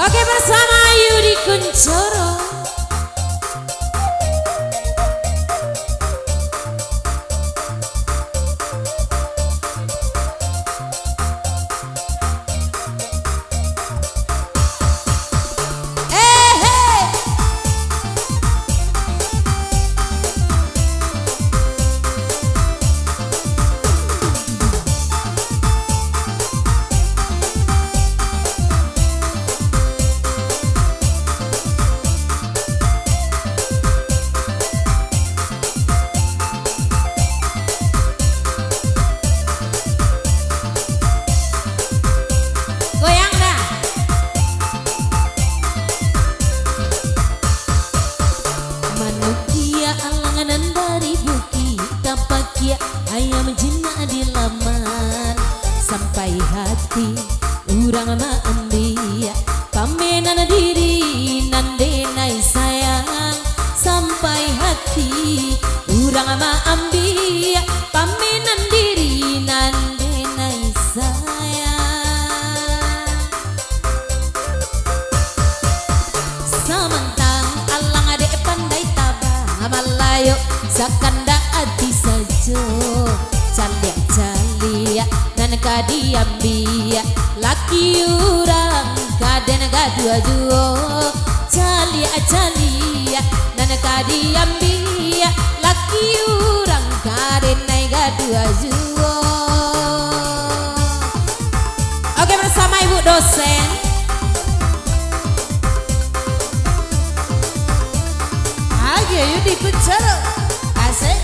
Oke, bersama Yudi Kuncoro. Ayam jinak di laman sampai hati urang ma ambia pamenan diri nandenai sayang sampai hati urang ma ambia pamenan diri nandenai sayang samantang alang ade pandai tabah malayo sakanda ati sajo calia dan kadiambia laki urang kaden gadua-duo calia dan kadiambia laki urang kaden gadua-duo. Oke, bersama ibu dosen Ayo Yudi Kuncoro. Asik.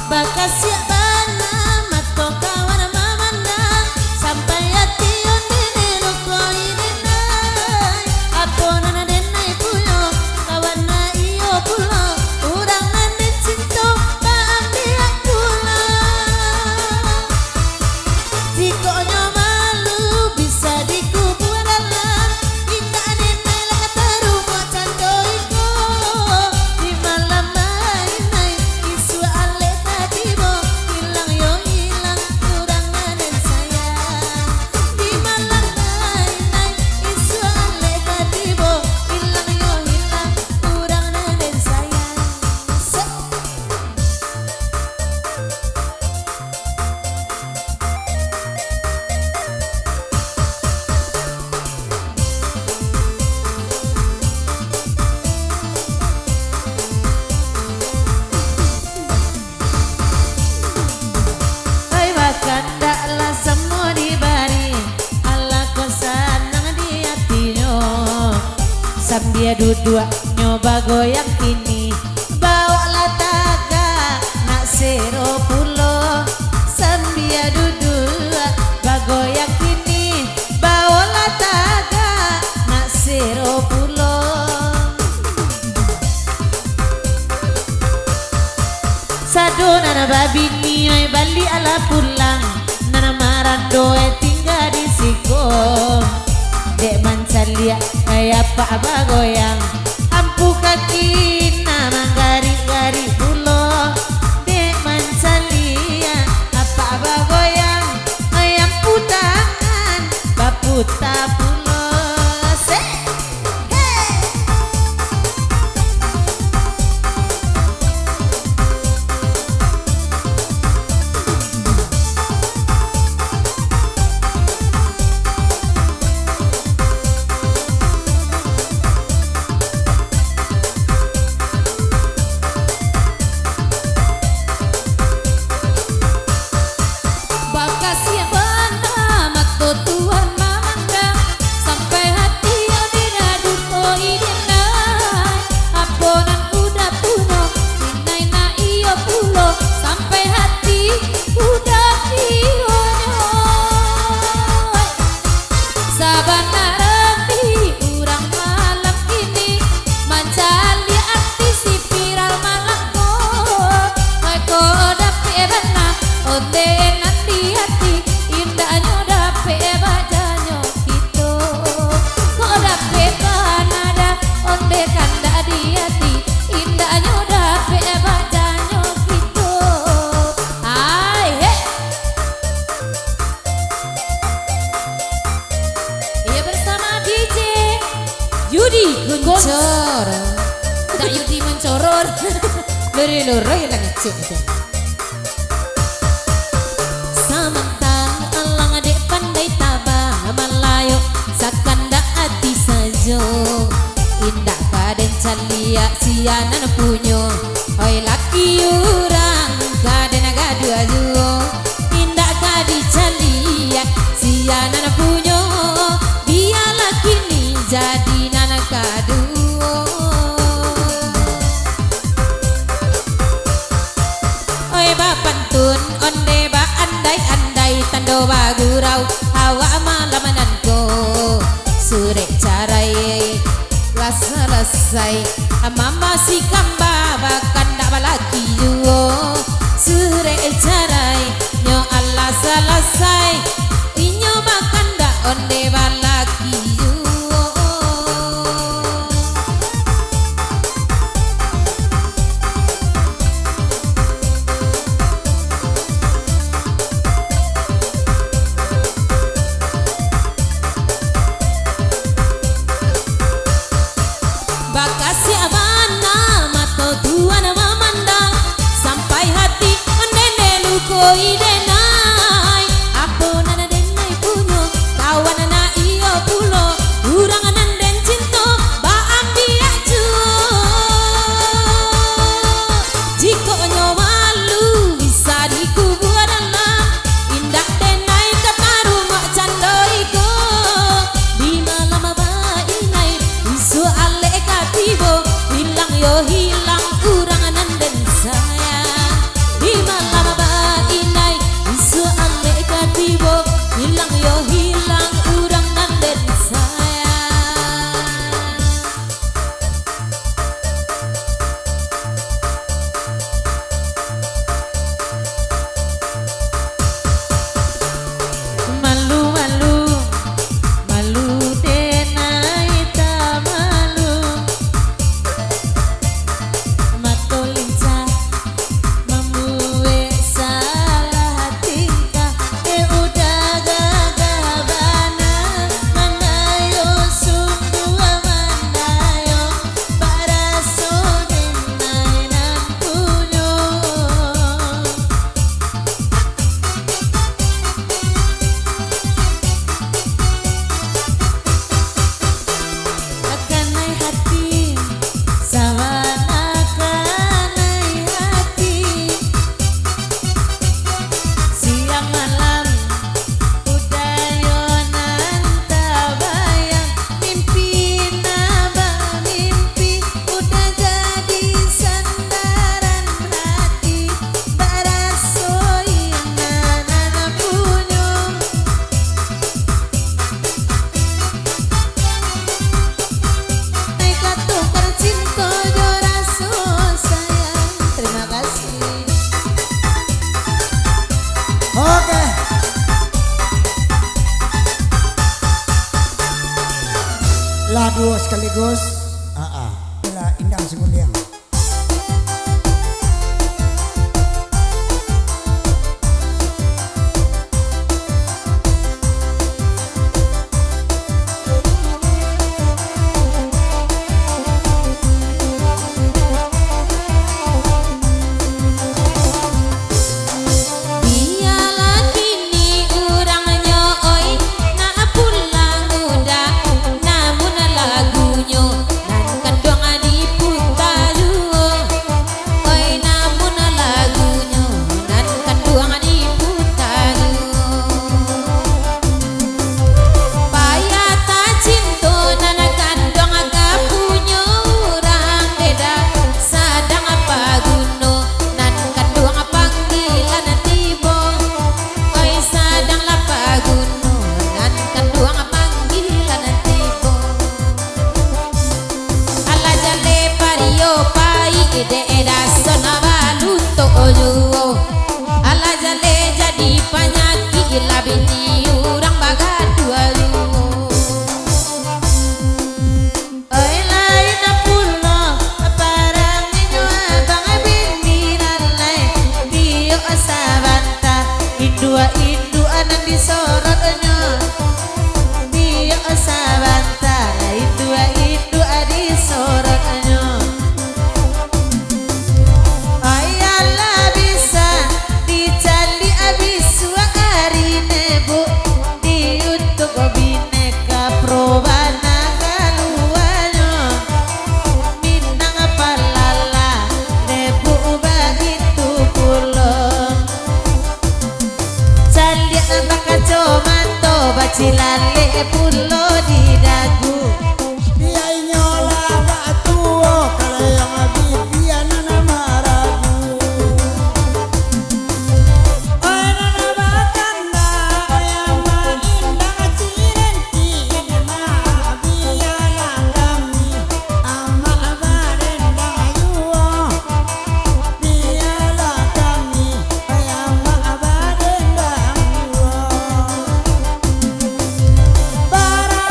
Bakasya bana mato kawan mamandang sampai hati ondene lokoi denai apona denai puyo kawan na iyo pulo urang nane cinto baambia pula jikonya malu bisa dikuburan kita denai laka terumah cantoiko di malam mainai isu ale hilang yo hilang kurang dan sayang di malam naik isu ale katibo hilang yo hilang kurang dan sayang. Kandaklah semua dibari ala ko sanang di hatinya sambil duduk nyoba goyang kini bawalah taga nak sero pulo sambil duduk bagoyang kini bawalah taga nak sero pulo sadona babi ni bali ala pulang nana marando tinggal di siko dek mancalia kayak pak bagoyang ampu kaki nama gari-gari pulo dek mancalia apa bagoyang ayam putangan baputa pulo se hey. Bakasya bana mato tuan mamandang Yudi Kuncoro. Tak Yudi mencoror. Dari loro yang ngecek itu. Samantang alang adek pandai tabang Malayo sakanda ati sajo. Indah kaden calia sianan punyo. Oi laki urang kaden agadu ajuo. Indah kadi calia sianan punyo. Dia laki ni jadi nana kaduo. Oi bapantun onde ba andai tando bagurau hawa malamanan ko sure carai selesai mama si kamba bahkan tak balaki juo sure carai nyo Allah selesai inyo makan dak onde balaki juo. Bakasi abana mato tuan memandang sampai hati mendene luko idenai apa nana denai punyo kawan nana iyo pulo urang nanden cinto ba ambia juo jiko nyo malu bisa dikubur dalam indah denai kataru mak candoiko di malam bainai isu ale tibo hilang yo hilang urangan dan saya di malam bainai isu aleka tibo hilang yo hilang urangan dan saya. Malu malu malu denai ta malu matolincah membuat salah tingkah udah gagabana manayo sungguh manayo para sodenai nan punyo akanai hati sawana akanai hati siang malam udayonan tabayang mimpi naba mimpi udah jadi sandaran hati barasoinan anak punyo. Mereka tukar cinta jo raso sayang. Terima kasih. Oke. Lah dua sekaligus. Lah Indah Seguliang. Dia lagi ni urangnya oi na pulang udah namun lagunya nan kandung diputar oi namun lagunya nan kandung diputar payah tak cinta nan kandung kapunyo urang beda sadang apa guno nan kandung panggilan tibo oi sadang lapa guno nan kandung panggilan tibo ala jale pario pai ide eda sona baluto ojuo ala jale jadi penyakit labini urang bagadu ajuo oi lain pulo parang inyo abang biminan lai dio asabanta indua anan disorotnya dio asabanta indua cilale pulo di dagu Biai nyola gak tuo kalau yang bibian nama ragu. Oi nana bakanda yang indah cirenti mah biana kami ama barenda yuo biala kami ama barenda yuo. Para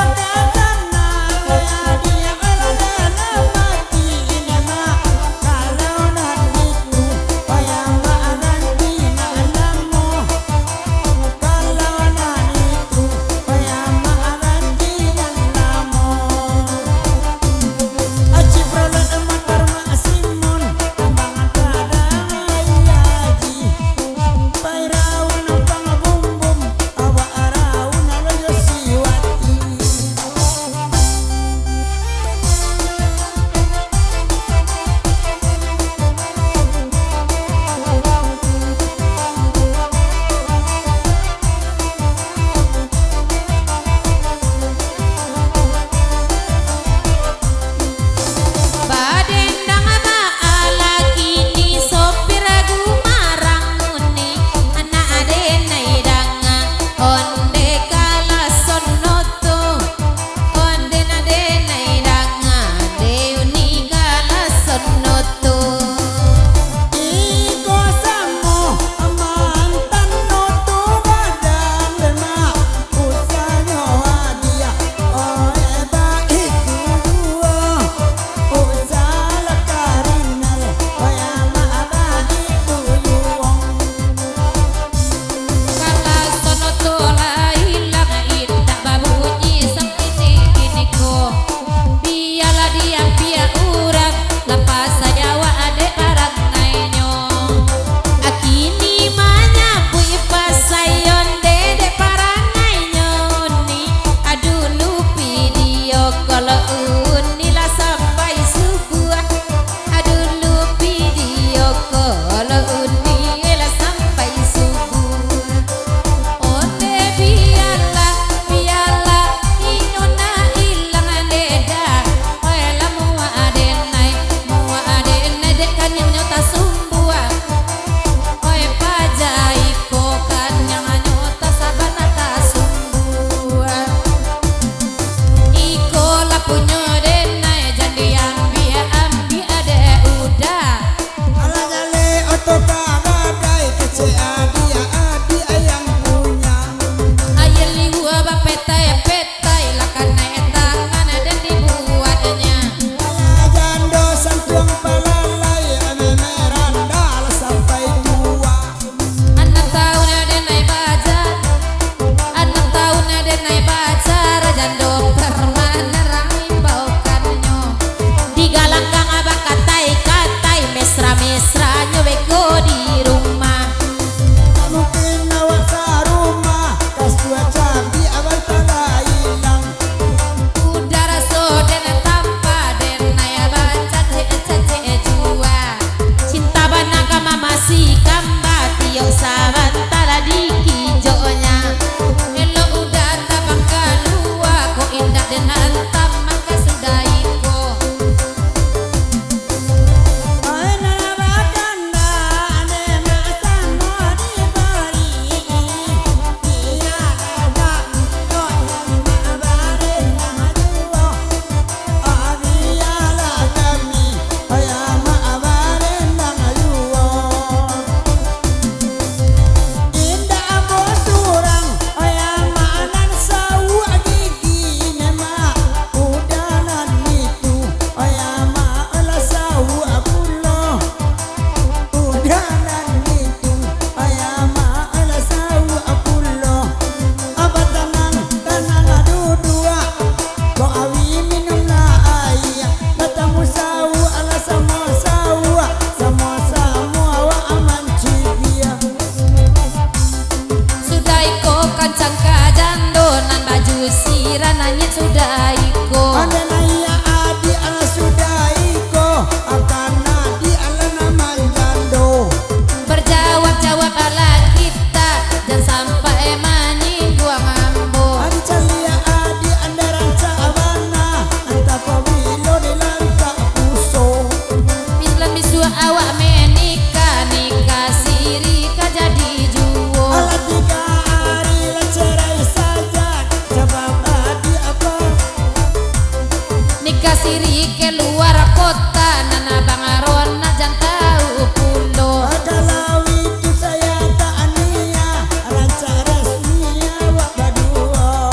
diri ke luar kota nana bangaron na jantau pulo. Kalau itu saya tak ania ranca resminya wak badua.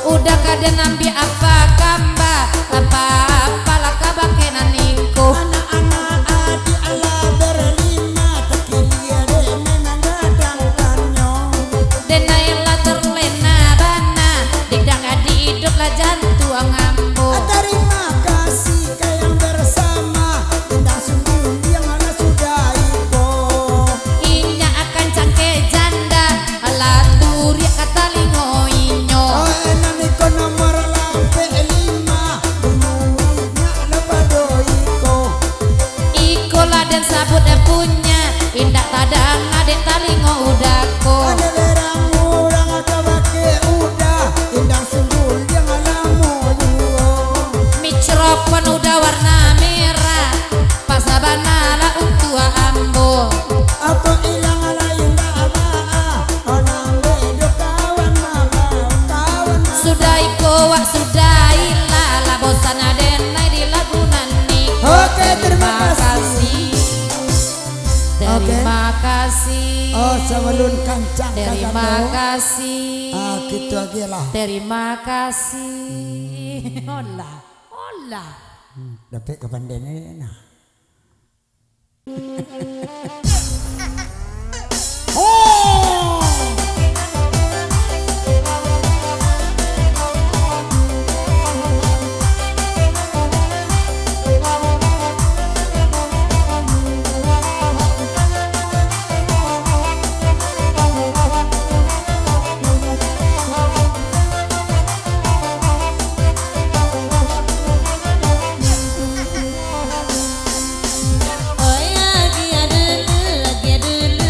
Udah kada nambi apa kamba apa laka bakenan ningko. Anak-anak adi ala berlima tekilia de menang gadang tanyo. Denailah terlena bana dikdang adi hidup lah jantua ngambo. Terima kasih ke yang bersama tendang sungguh yang ala sudah iko. Inya akan cangke janda alaturi kata lingo inyo. Oh enak iko nomor lampe 5 dulunya lepado iko. Iko lah dan sabut dan punya indak tadang adek talingo udako. Ada berang urang ada bake udah tendang sungguh yang ala moyo. Micropon udah warna merah pasabana lah untuk ambo. Apa ilang ala indah abaa onang bedo kawan mama kawan mama. Sudah iko wak sudah ilah lah bosan adenai di lagunan niko. Oke, terima kasih. Terima kasih. Oh sebelum kancang Terima kakak kasih. gitu aja lah. Terima kasih. Olah, olah. Dapat kapan dene nah. Oh Oh lagi ada dulu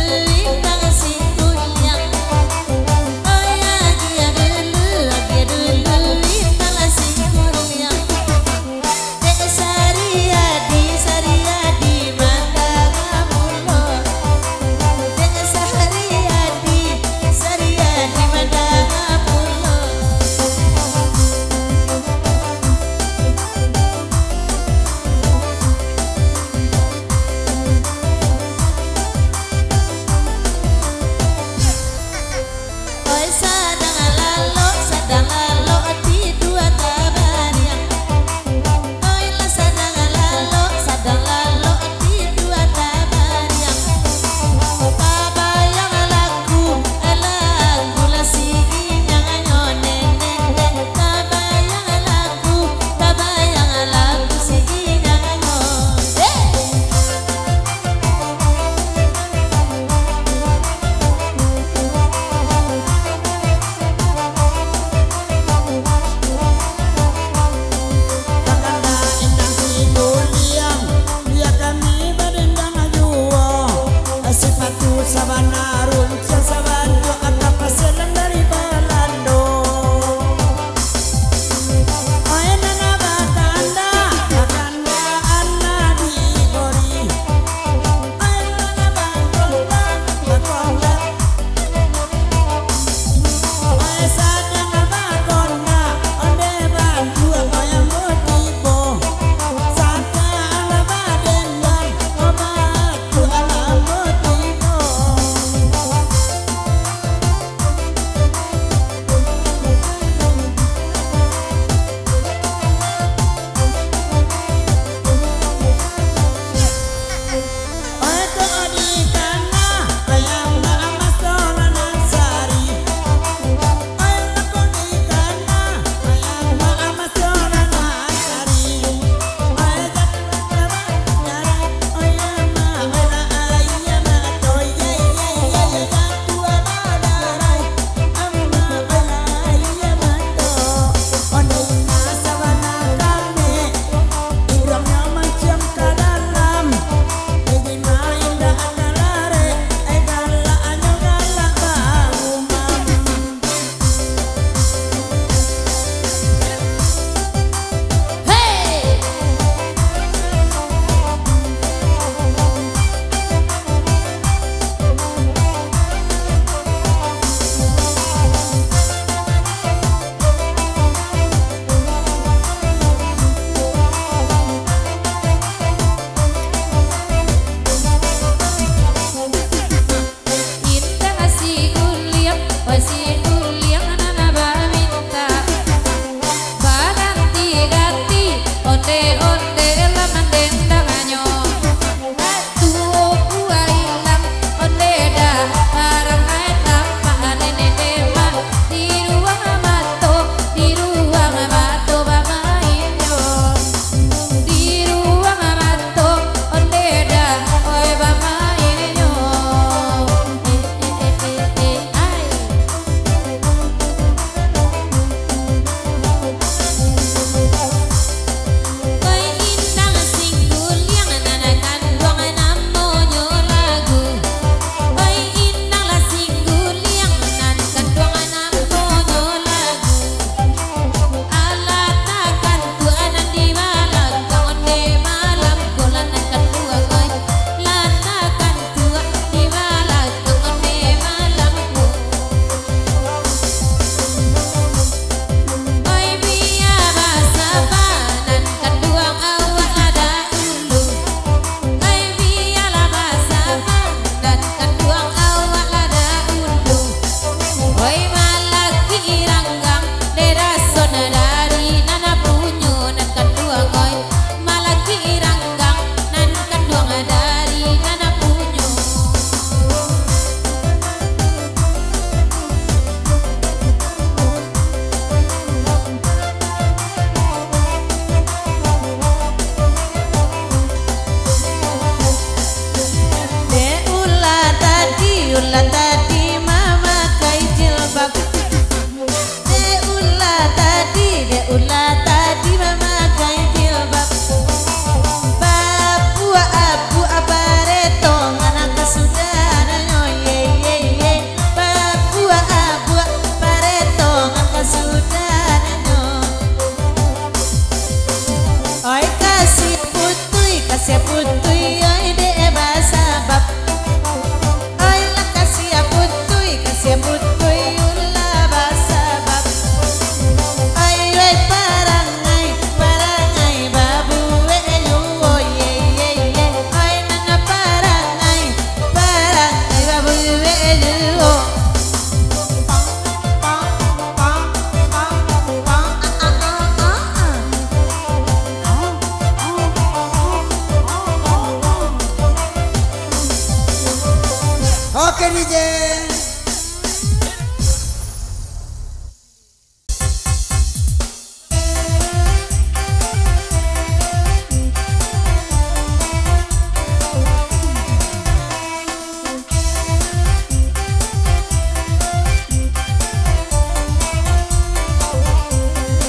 Oke DJ.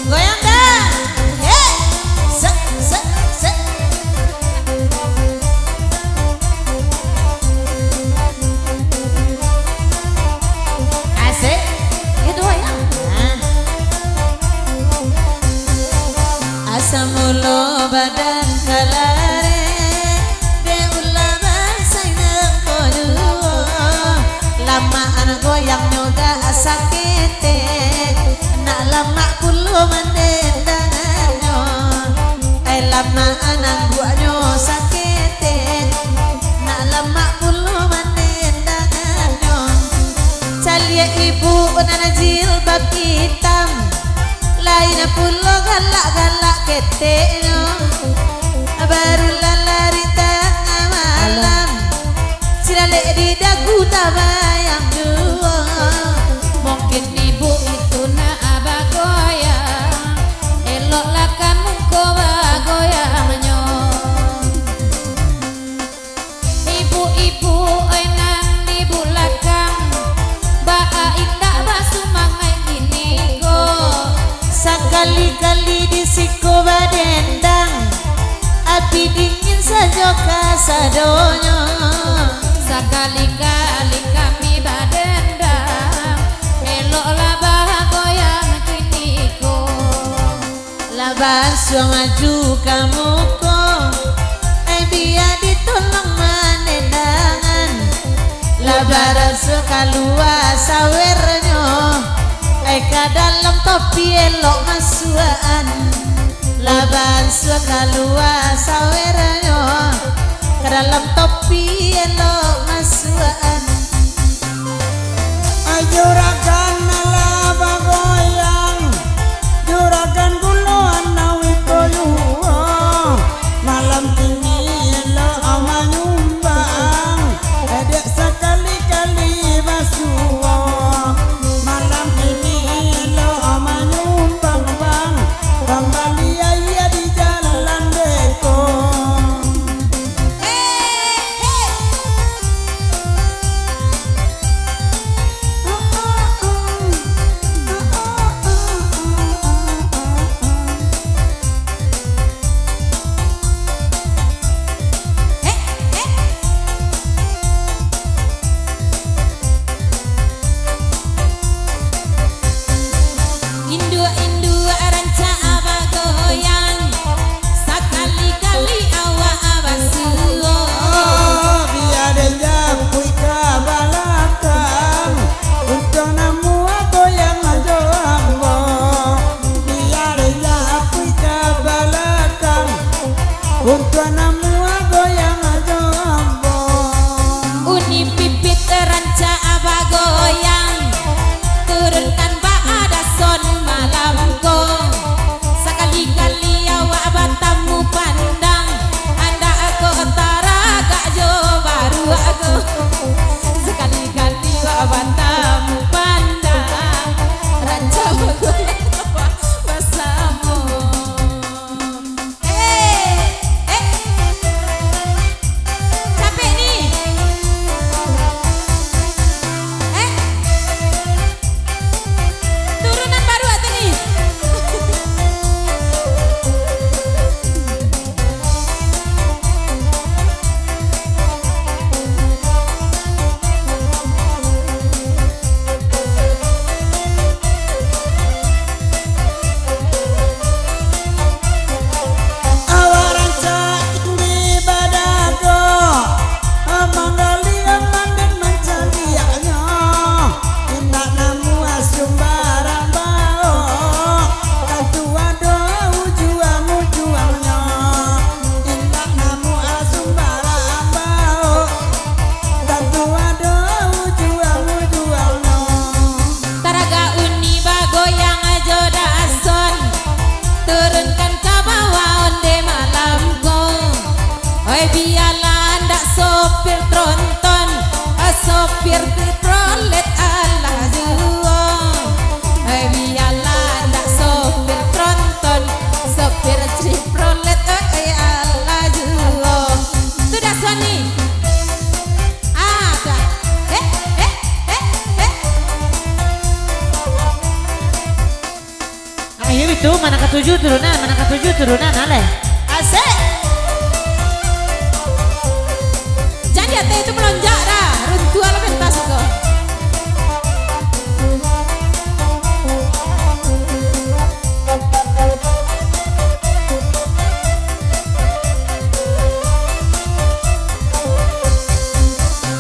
Goyang dah. Hei. Set set set. Asik. Gitu ya. Asam ulo badan kalare Beula basai nang kodu Lama anak goyang nyoga sakete Nak lama kulo mendendanganyo lama anak guanyo sakete Nak lama kulo mendendanganyo Calia ibu nana jilbab hitam Lain pulo galak-galak keteknya Baru lari tengah malam Silale di dagu tak bayang dua Mungkin ibu itu nak abah goyang Elok lakan muko bagoyangnya Ibu-ibu enang di belakang Baa indah basu mangai gini go Sekali-kali di siku badendang Api dingin saja kasadonyo Sekali-kali kami badendang Eloklah bah goyang kini ko Laban suang maju kamu ko biar ditolong menendangan Labaran sekalua sawernyo ke dalam topi elok masuan Laban sekalua sawernyo ke dalam topi elok masuan Juragan laba goyang Juragan guluan nawi koyuo Malam ini lo ama nyumbang Edek sekali-kali basuo Malam ini lo ama nyumbang bang Kembali aja di jalan deko Indua-indua ranca abah goyang Sekali-kali awak abah suo Biar japui ke belakang Untuk namu goyang joambo Biar japui ke belakang Untuk namu goyang joambo Uni pipit ranca abah goyang Turunkan ada son malam kong Sekali-kali awak batamu pandang Anda aku antara kak jo baru aku Sekali-kali awak batamu pandang Ranca goyang bersama ketujuh turunan ale. Asik. Jadi ate itu melonjak dah. Runtuh ala pentas kok.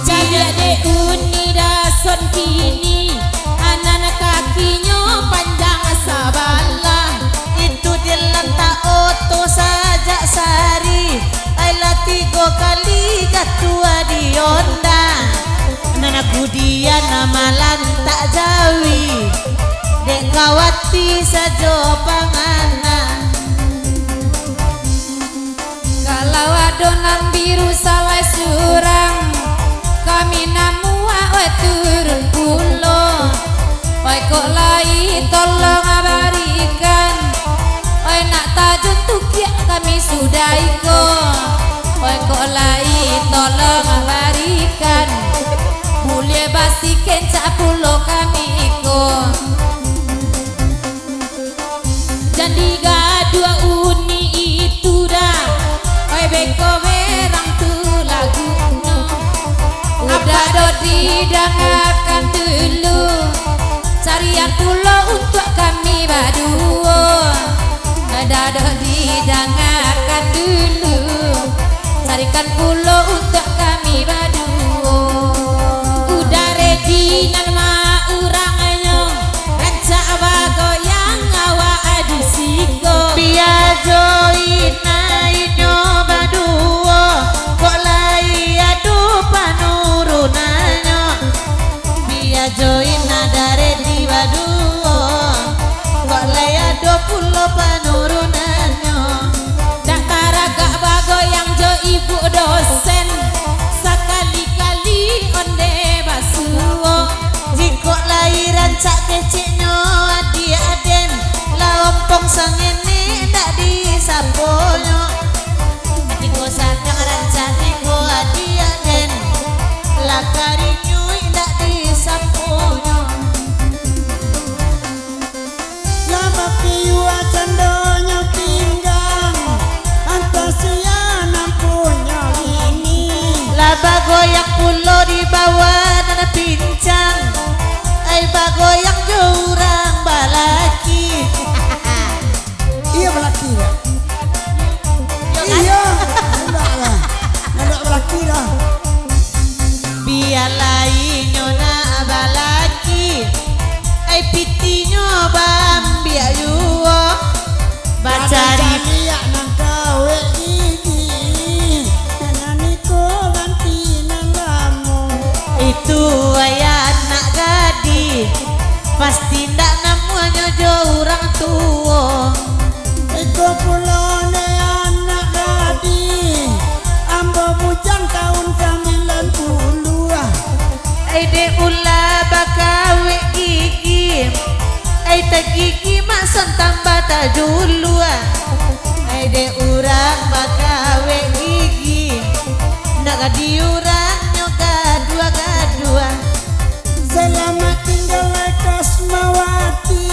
Jadi ade uni dason kini anak kakinya panjang sabalah. Itu dilantak oto saja sari Aila 3 kali katua di Honda Nana kudia nama lantak jawi Dek kawati sajo panganan Kalau adonan biru salah surang kami namua turun pulo. Oi kok lai tolong abarikan. Oi nak tajun tukiak kami sudah iko. Oi kok lai tolong abarikan. Mulia basi kencak pulo kami iko. Jadi dua uni itu dah. Oi beko merang tu lagunya. Udah do didengarkan dulu. Carian pulau untuk kami berdua. Udah do didengarkan dulu. Carikan pulau untuk kami berdua. Udah ready nan ma urangnya. Ranca bagoyang awa adu siko. Biar joina nyoba duo Kok lai adu panurunannya Biar joina dari diwa duo Kok lai adu pulo panurunannya Dak taraga bagoyang jo ibu dosen. Sekali-kali onde basuo. Jikok lai rancak keciknya adi aden Laompong sang ini ndak disaponyo Tiko sanjang rancak tiko adi aden Lakari nyui ndak disaponyo Lama piwa candanya pinggang Antasiana punya ini Laba goyang pulo di bawah nana pincang Ay bagoyang jurang balaki Iya belaki lah Iya Enggak lah Enggak belaki lah Biar lai nyona balaki Ay piti nyoba biar yuo Bacari liak nang kawe gigi Naniko ganti nang lamu itu ayah anak gadi Pasti ndak namanya jurang tua Iko pulone anak gadi Ambo bujang tahun 90 Aide ula bakawe gigi Aide gigi masan tambah tajulu Aide urang bakawe gigi Nak diurang nyoga dua-dua Selamat tinggal Kosmawati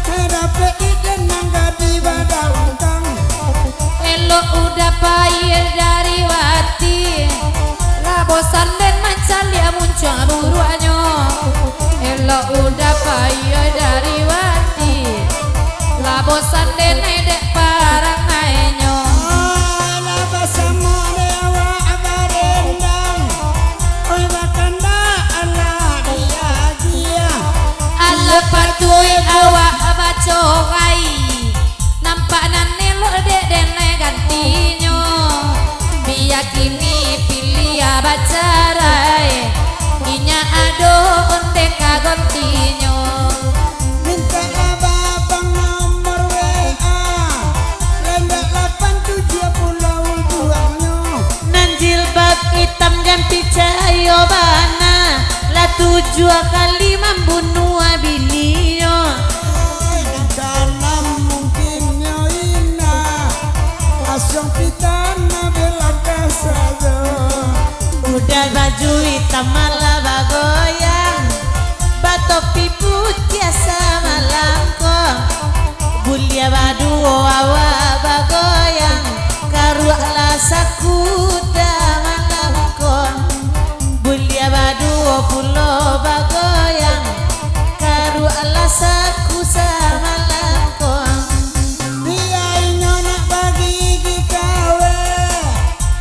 Herape iden nang gadi badangkang Elok udah payah dari wati. Labosan dan mancalia muncul buruannya. Elok udah payah dari wati. Labosan dan edek parang ainyo. Laba sama dewa abarendang Oi bakanda ala dia Ala patui awak bacorai. Nampak nane lo dek dene gantinya. Biar kini pilih bacarai. Inya ado onde kagontinya. Minta abang nomor WA Lendak 87 Nanjil bab hitam ganti cahaya bana Lah 7 kali membunuh abilio Dalam mungkinnya ina Asyong pitana belaka saja Udah baju hitam malah bagoyang Batopi putih sama langkong Bulia baduo awa bagoyang karua lasaku damalangkon. Bulia baduo pulo bagoyang karua lasaku sama langkon. Dia nyona bagi gikawe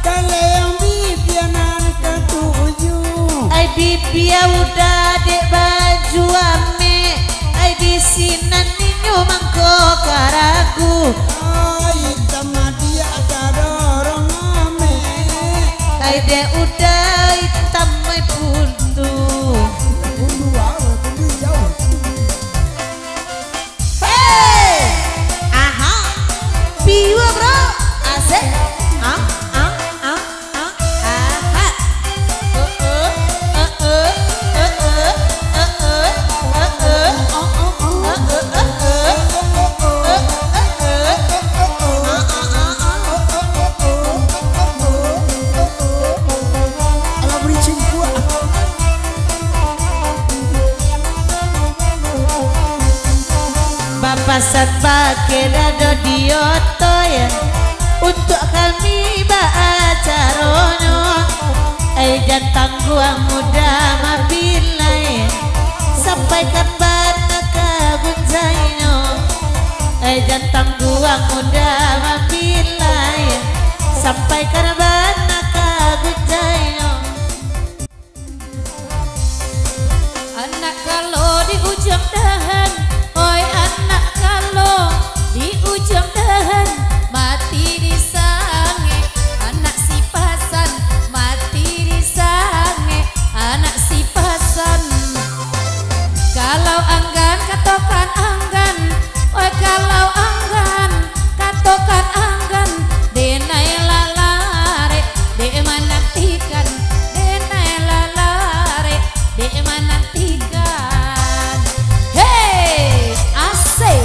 kale yang bibianan ketujuh. Ai bibia udah dek baju ame ai di sinan ninyo mangko karaku. Ai sama dia kadorong ame Ai dek udah hitam mai puntu. kundu awe kundu jauh. Hey, aha, biwa bro, asik, aha. Ala bericin gua. Bapak pakai dado dioto ya untuk kami baacarono. Jantang gua muda mabilai sampaikan bana kagunzaino. Jantang gua muda mabilai sampaikan bana kagunzaino. Anak kalau di ujung dahan, oi anak kalau di ujung dahan mati di sange. Anak si pasan mati di sange. Anak si pasan. Kalau anggan katokan anggan, oi kalau anggan katokan anggan. Denai lalare, de manantikan. Denai lalare, de manantikan. Hey, asik.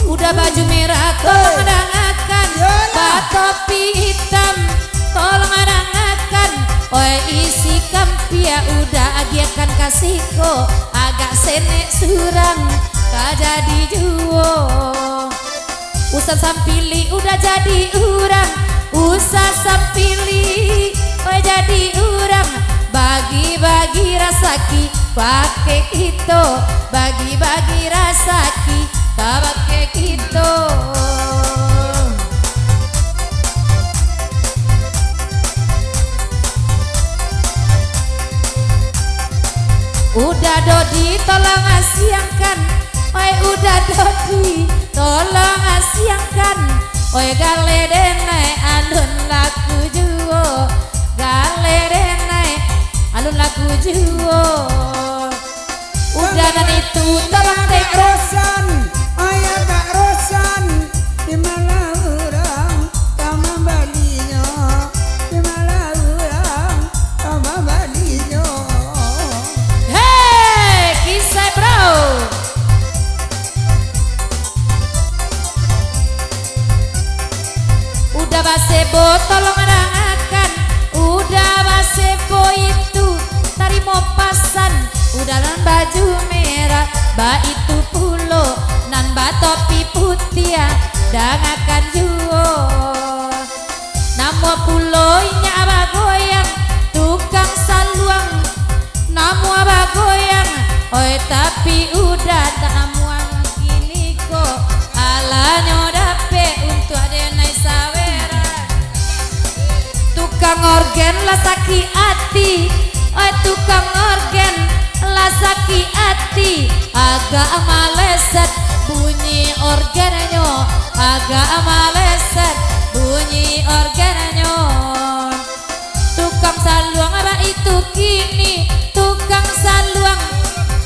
Udah baju merah tolong adangakan, topi hitam tolong adangakan. Oi isi kampia udah agiakan kasihko agak senek surang kajadi juo. Usah sampili udah jadi urang, usah sampili oi jadi urang. Bagi-bagi rasaki pakai itu, bagi-bagi rasaki pakai itu. Udah Dodi tolong asiangkan, oi udah Dodi tolong asiangkan. Oi gale denai alun laku juo, gale denai alun laku juo. Udah dan itu tolong Kak tengok. Rosan, ayah Kak Rosan, di mana orang sama balinya, di mana orang sama balinya. Hey, kisah bro. Udah basebo tolong adangakan, udah basebo itu tarimo pasan. Udah nan baju merah, ba itu pulo, nan ba topi putih ya, dangakan juo. Namo pulo inya aba goyang, tukang saluang. Namo aba goyang, oi tapi udah tak namuang kini kok. Alanyo dape untuk adenai sawera. Tukang organ lah sakit hati, oi tukang organ lah sakit hati. Agak maleset bunyi organnya, agak maleset bunyi organnya. Tukang saluang apa itu kini, tukang saluang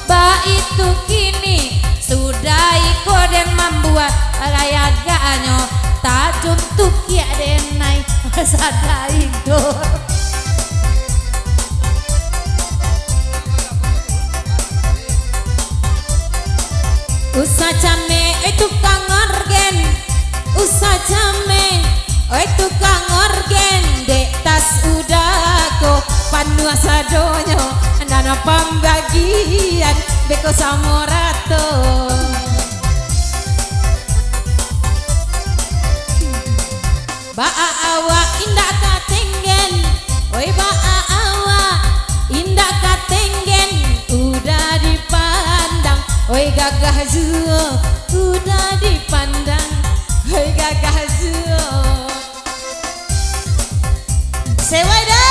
ba itu kini sudah ikut dan membuat gaya-gayanya tajum tukia denai sadai do. Usah came tukang organ sajame oi tukang orgen dek tas udako panua sadonyo nana pambagian beko samorato Ba'a awa indah katenggen oi ba'a awa indah katenggen udah dipandang oi gagah zuo udah dipandang oi gagah zuo Sewada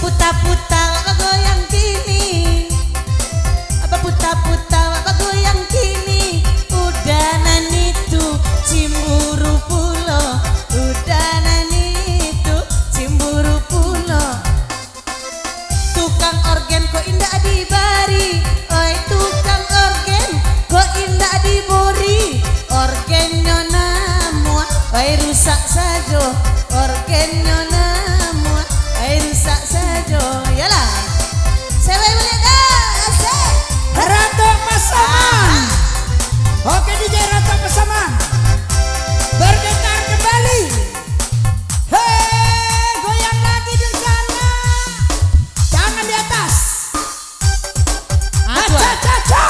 puta-puta goyang kini apa puta-puta goyang kini udanan itu cimburu pulo udanan itu cimburu pulo tukang orgen kok indah dibari oi tukang orgen kok indah dibori orgennya namua oi rusak saja orgennya namua oi rusak saja yalah sewe boleh dah Ratu Pasaman. Oke DJ Ratu Pasaman bergetar kembali. Hei, goyang lagi di sana. Tangan di atas. Aca-aca.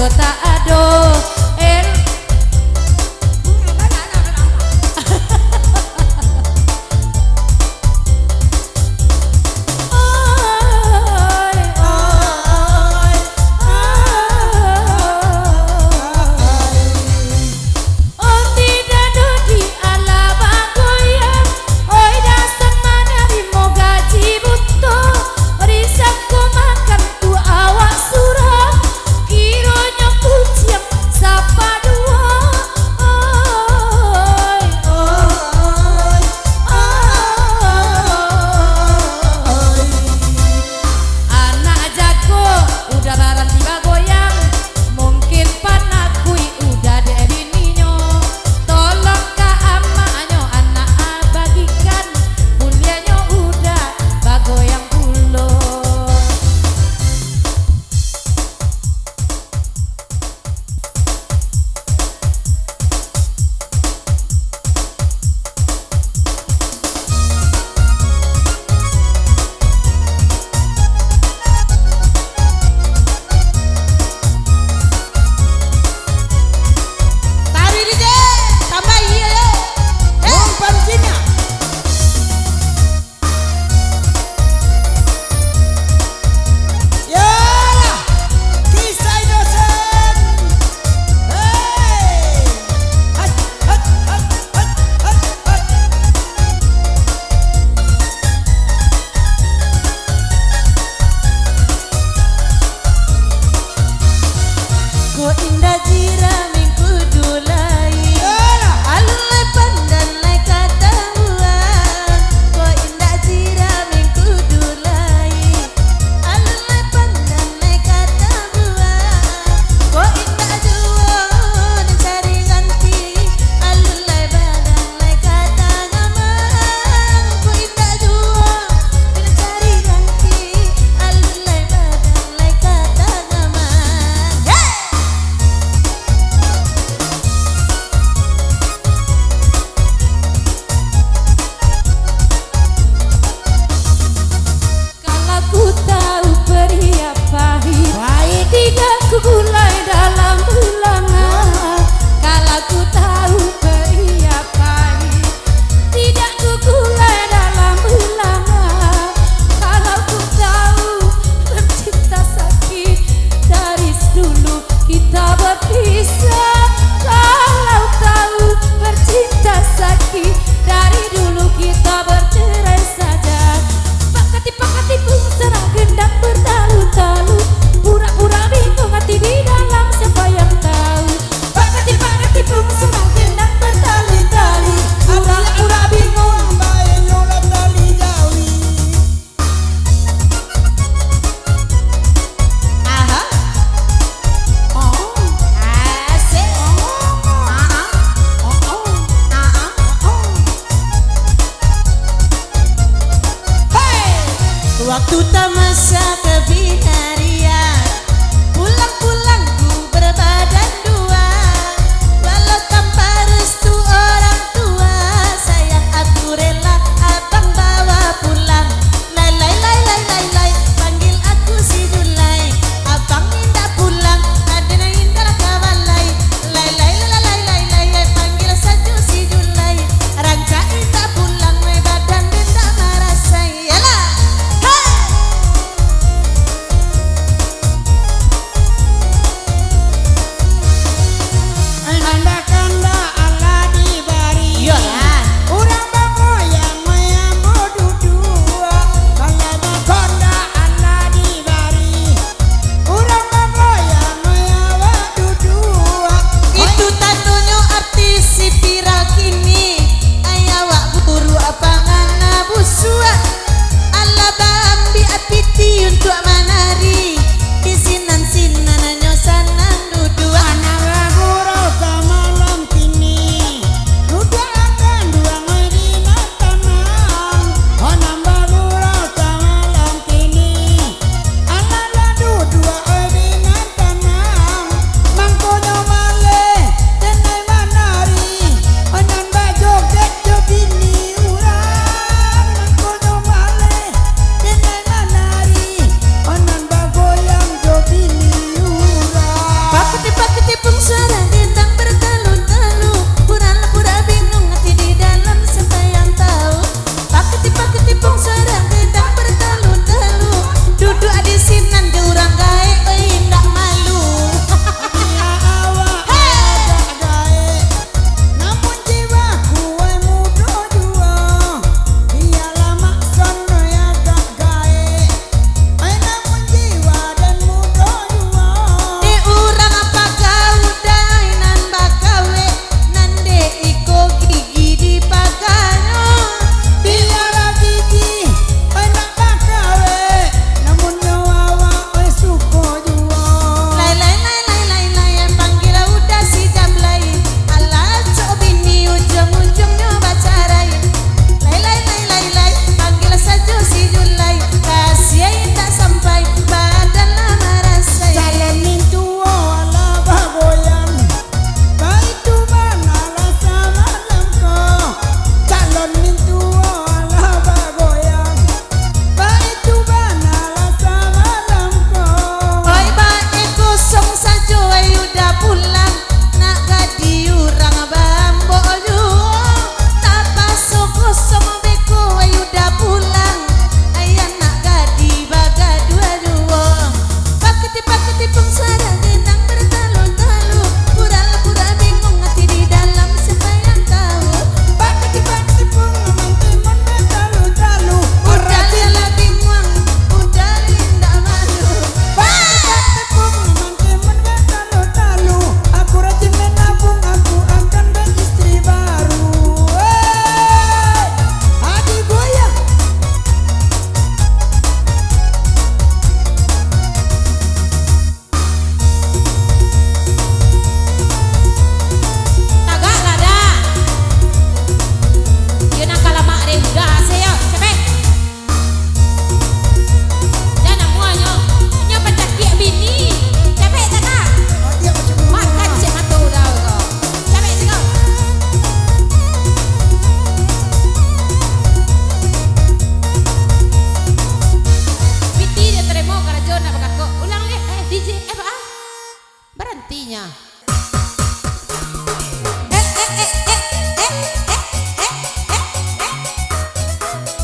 ado tak ado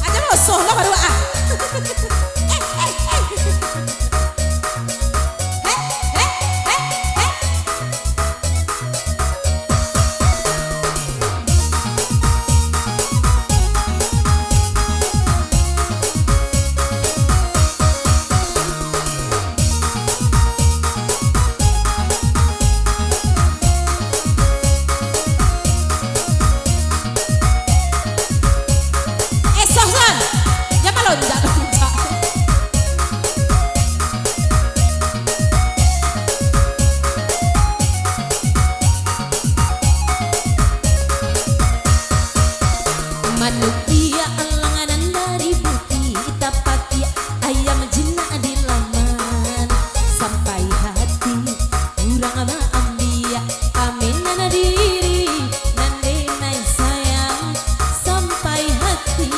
Aja musuh lo baru ah. Manusia alanganan dari bukti tapati ayam jinak di laman sampai hati kurang ama ambia aminan diri nande nai sayang sampai hati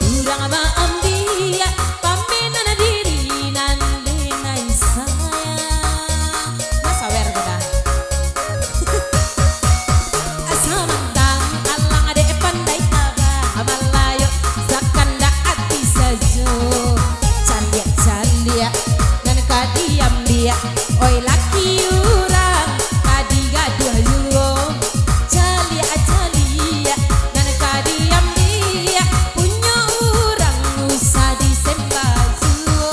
kurang ama ambia paminan diri nande nai sayang masa wer goda asamantang alang ade pandai Malayo zakanda ati sajo calia dan kadiam dia oi laki urang kadi gaduh juo calia dan kadiam dia punya urang usah disembah juo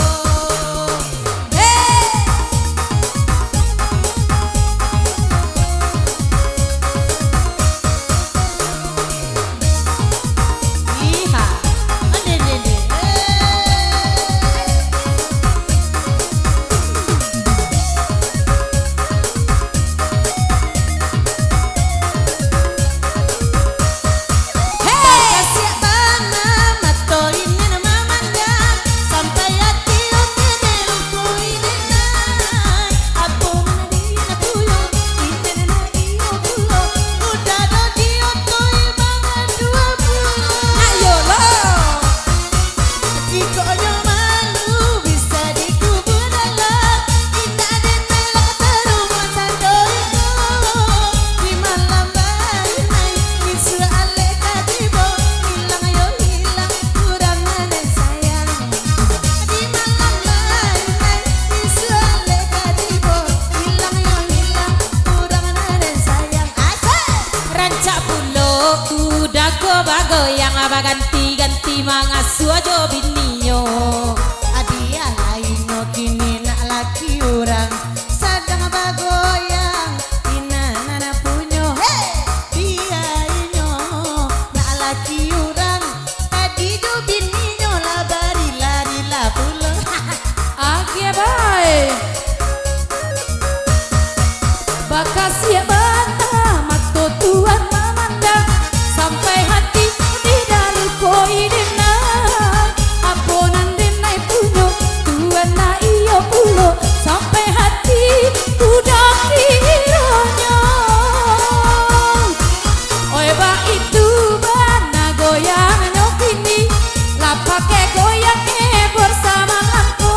yang apa ganti-ganti mangasuh aja biniyo Adia lainnya kini nak laki orang sadang bagoyang inana punyo dia inyo nak laki orang tadi jo biniyo lah bari lari lah pulang agia bae bakasih bantah mato tuan mamanda sampai hati di dalam koi denai aponan denai punyo tuan na iyo pulo sampai hati udah kiranya oi ba itu bana goyang nyokini lah pakai goyang bersama aku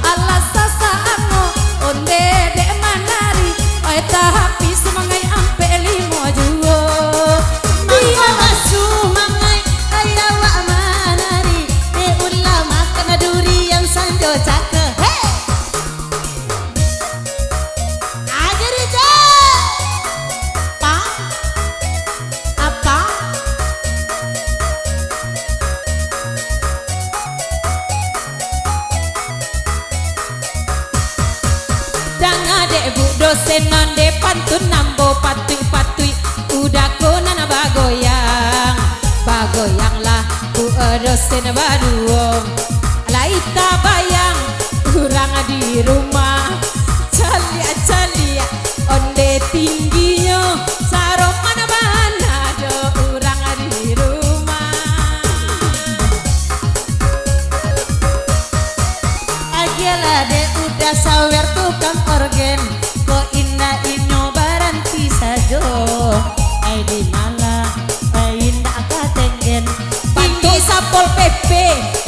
alas sasaango onde de manari oi tapi semangai ampe limo juo dia masuk mangai ayawa manari de ulama kena duri yang sanjo cake ajar je apa Danga dek bu dosen non de pantun nambo patui udah konan bagoyang lah bu dosen baduong laita bayang kurang di rumah calia onde tingginya sarong mana bana do urang di rumah agialah de udah sawer tukang organ kok indah inyo baranti sajo di malah indah katenggen bantu sapol PP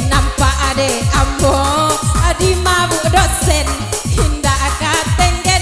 nampak ade ambo adi mabuk dosen indah katenggen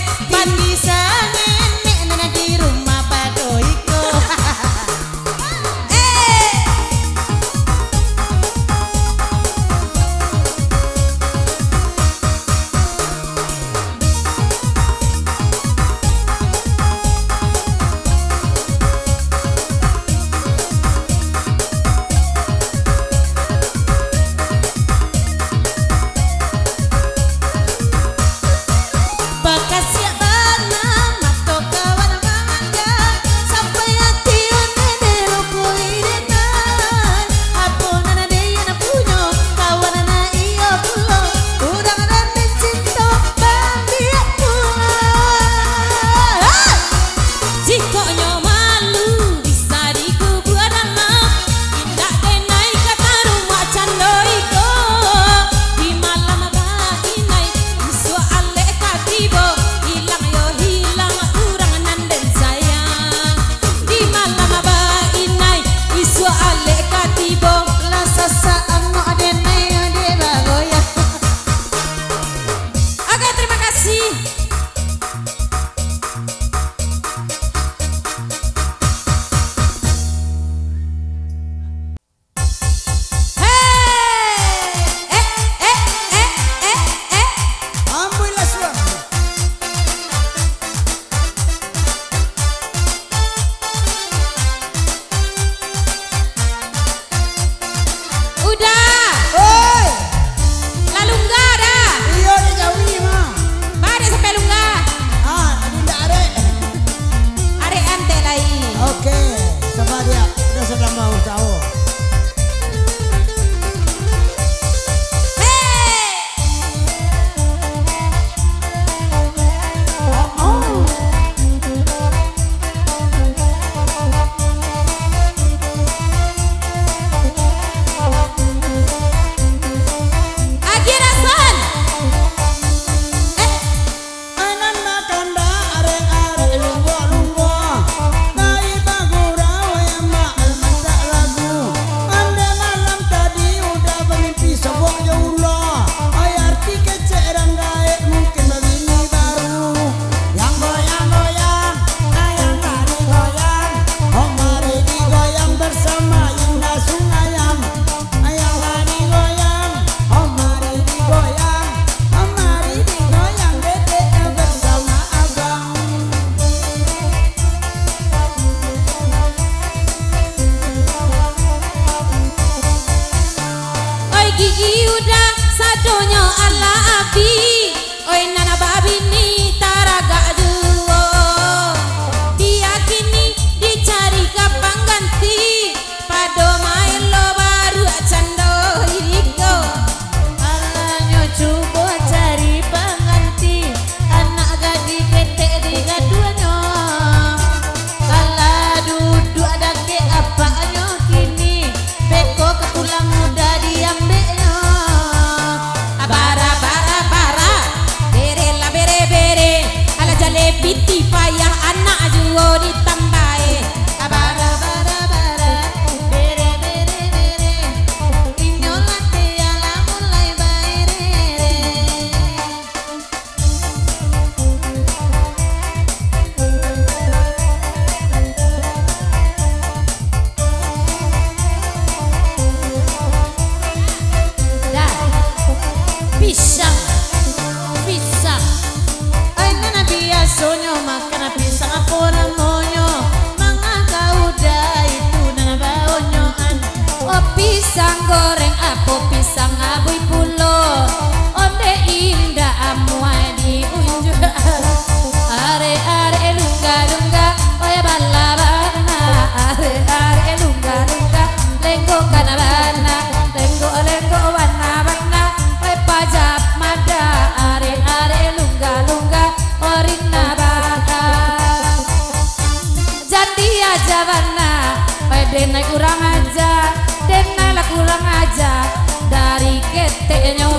beteknya.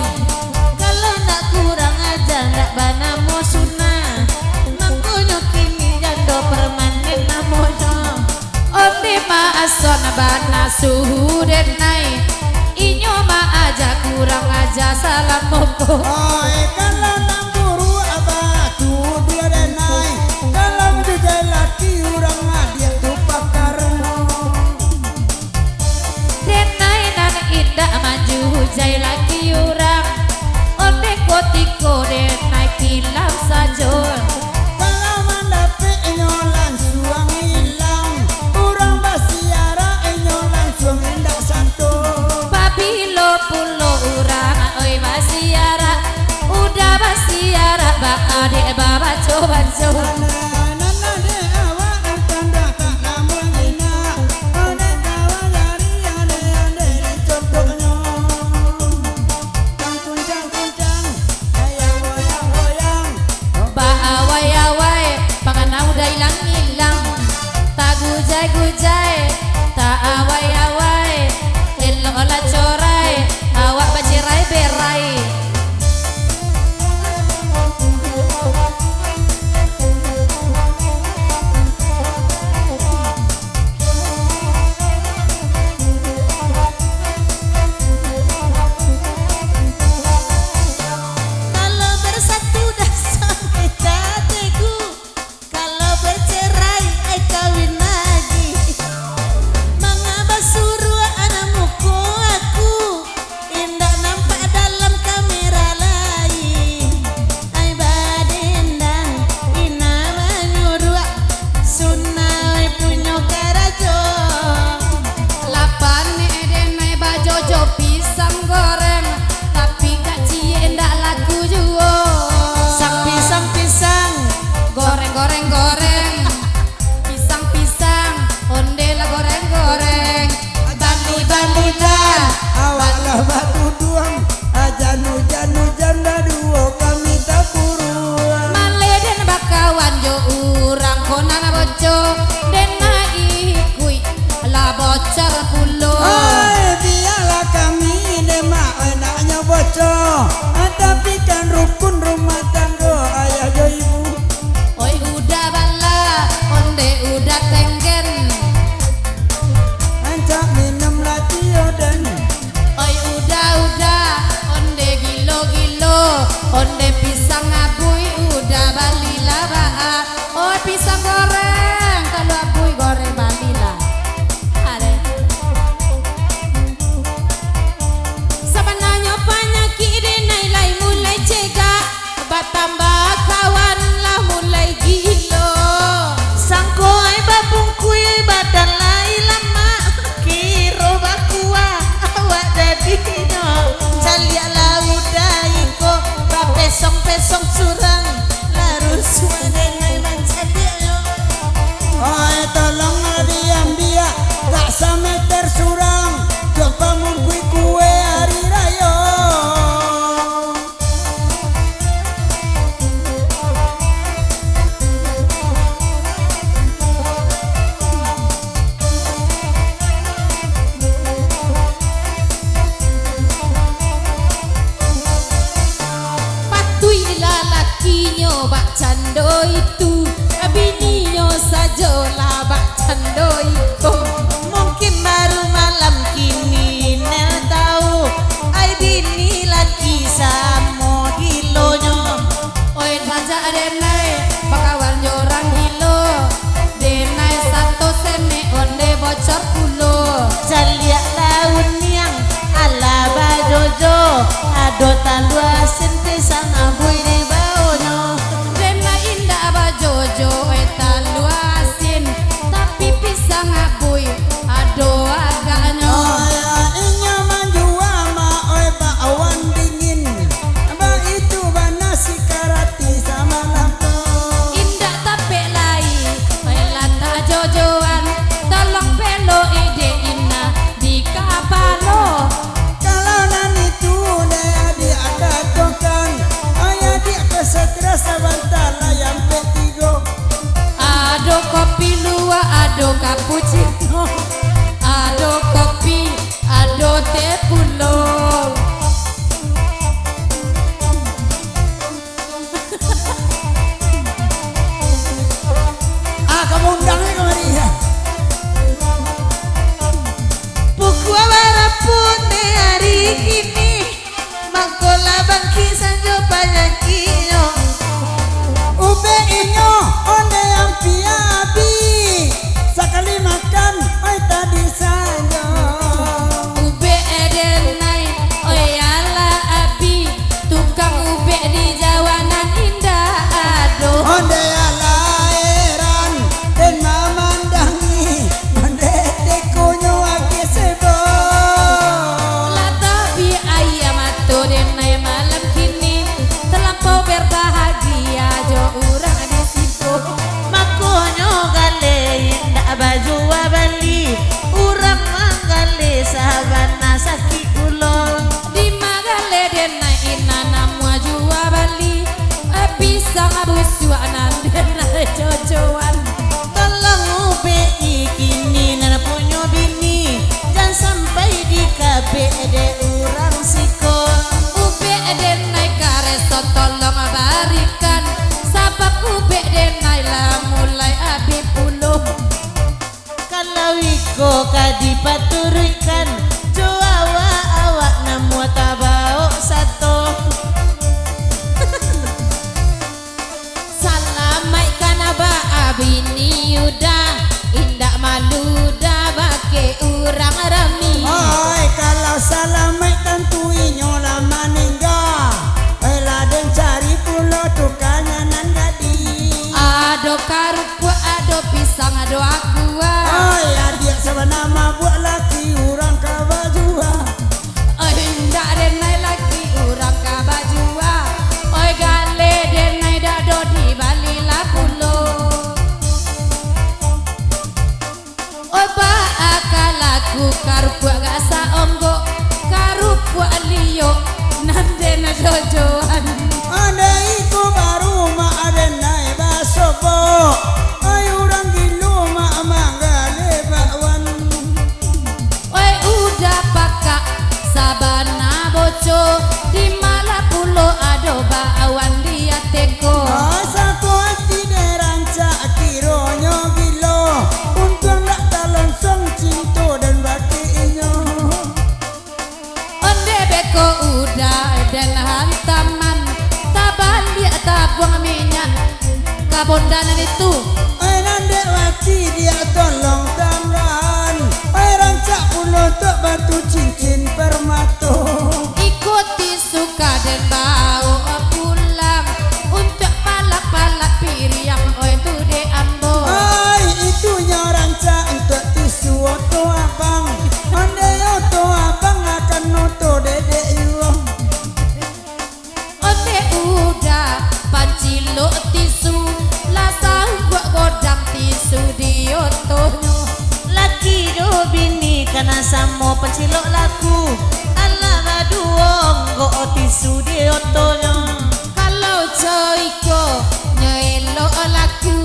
Kalau nak kurang ajar ndak bana mo sunah. Mangkonyo kini jando permanen namono. Onde ma asona bana suhu denai. Inyo ma aja kurang aja salam moko. Oi kalau namburu abatu dua denai. Kalau juga laki urang dia tu pakarno. Denai nan indah maju jai laki urang. Onde kotiko denai kilam sajol. Kalau mandape nyolan suang hilang. Urang basiara nyolan suang indak santo. Babilo pulo urang oi basiara. Udah basiara ba ade baba coba coba. Nana de awak tanda tak namun ina. Ane kawan dari ane contohnya. Kuncang ayang goyang. Ba awai-awai pangan udah hilang-hilang. Tak gujai-gujai, tak awai-awai. Elok lah corai, awak bacerai berai. Kalau bersatu dah sampai jateku. Kalau bercerai ai kawin lagi. Mangaba suruh anakmu ko aku. Indah nampak dalam kamera lain. Ai badendang ina menyuruh. Sunai punyo karajo. Lapan denai bajojo pisang goreng. Tapi gak cie ndak laku juo. Sang pisang-pisang. Goreng-goreng-goreng. Pisang-pisang, onde lah goreng-goreng. Bandi-bandilah. Awak lah batu duang. Janu janda duo kami tak kuruan. Male den bakawan jo urang konana bojo. Dena ikui la bocor pulo. Hai biarlah kami demak enaknya bocor. Tapi kan rukun rumah tangga ayah jo ibu. Oi udah bala, onde udah tenggen. Ancak minum lagi oden. Oi udah, onde gilo-gilo. Onde pisang ngabui udah bali lah baa. Oi pisang goreng, jojoan. Tolong UPI kini nana punya bini, jangan sampai di KPD orang siko. UPD naik kareso tolong barikan, sabab UPD naik lah mulai abi puluh. Kalau iko kadipaturikan, joawa awak namu tabau satu. Salamaikan aba abini udah, indak malu dah bake urang rami. Oi kalau salamai tentu inyola maningga. Laden cari pulau tukangnya nan gadi. Ado karupu, ado pisang, ado aqua. Oi adik sebenama buat laki orang kabajua. Oi ndak denai laki urang ka bajua. Oi gale denai dado di bali la pulo. Oi ba akalaku karupu gak saonggo, karupu liyo nandena jojoan. Ada iku baru ma ada naik basopo. Oi orang gilu ma manggale bakwan. Oi udah pakak sabana boco, di malah pulo ado bawan dia teko. Asa ko hati derancak kironyo gilo. Untung nak talonsong cinta dan baki inyo. Onde beko udah dan hantaman, taban dia tabung minyak kabondanan itu. Oi nande wati dia tolong tangan. Oi rancak pulau tok batu cincin permato. Ikuti suka dan bau pulang, untuk palak-palak piriang oi tu de ambo. Oi itu rancak untuk tisu oto abang. Ande oto abang akan noto dedek yo. Onde udah pancilo tisu, lasang buat godang tisu di otonyo. Laki do bini kana samo pencilok laku, ala baduong go tisu di otonyo. Kalau joiko nyelo laku,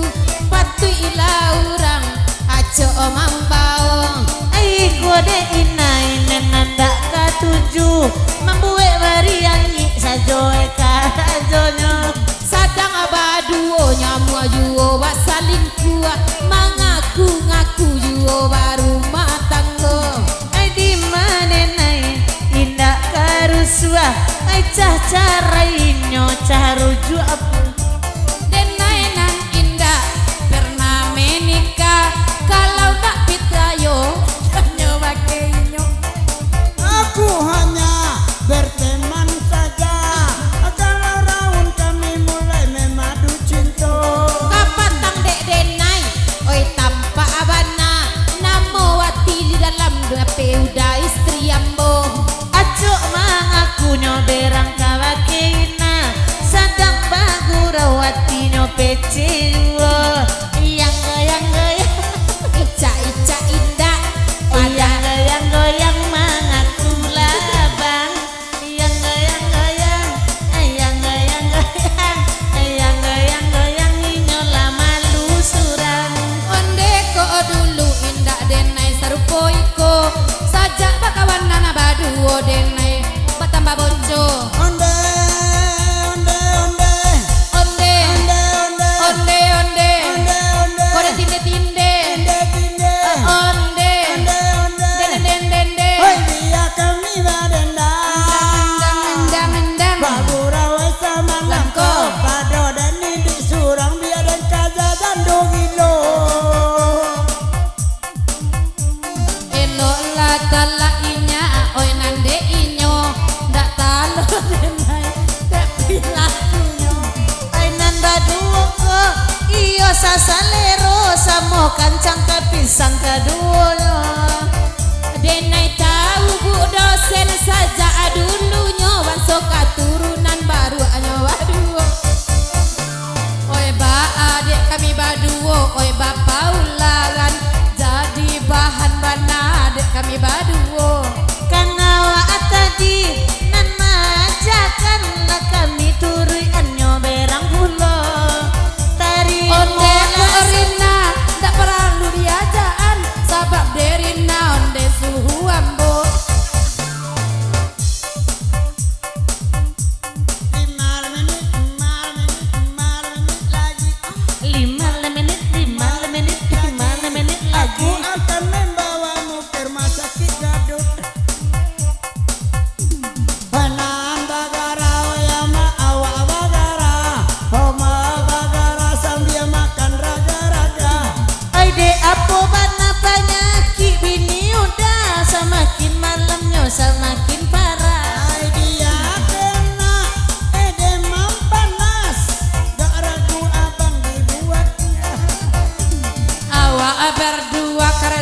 patu ila urang aco mambao. Ai kode inai nenanda katuju, membuat bariangi sajoe kajonyo. Sadang abaduo nyamu juo wasaling kuah, mengaku-ngaku juo baru matanggo. Ai di mana nai indak karusua, ai cah carainyo cah rujuk apa. Denai nan indah pernah menikah, kalau tak pitayo nyo bakeinyo. Aku hanya berteman saja. Kalau raun kami mulai memadu cinta. Kapatang dek denai, oi tampak abana, namo wati di dalam dua peuda istri ambo. Acuk mangaku nyoberang kawakina, sadang bagurawati nyopece juo. Yang goyang-goyang, Ica-ica indah, yang goyang-goyang mangaku labang. Yang goyang-goyang, yang goyang-goyang, yang goyang-goyang inyola malu surang. onde ko dulu indah denai sarupo iko, sajak bakawan nana baduo denai batambah bonco. Onde, onde, onde, Onde, onde, onde, onde, onde, onde, onde, kode tinde-tinde. onde, tinde, Onde, onde, onde. den-den-den-den. Oi dia kami badendang. Endang-endang. Bagurawai sama langko pado dan ini surang biar dan kaza dan dogilo. Elo la tala inya, oi nande inyo, ndak talo denai, tapi lakunya. Ai nanda duoko, iyo sasalero samo kancang kepisang keduanya. Denai tahu bu dosen saja dulunya, banso katurunan baru anyo baduo. Oi ba adik kami baduo, oi bapak ulangan, jadi bahan bana adik kami baduo. Karena wa tadi nan majakan lah kami turi anyo berang pulo. Tari Onde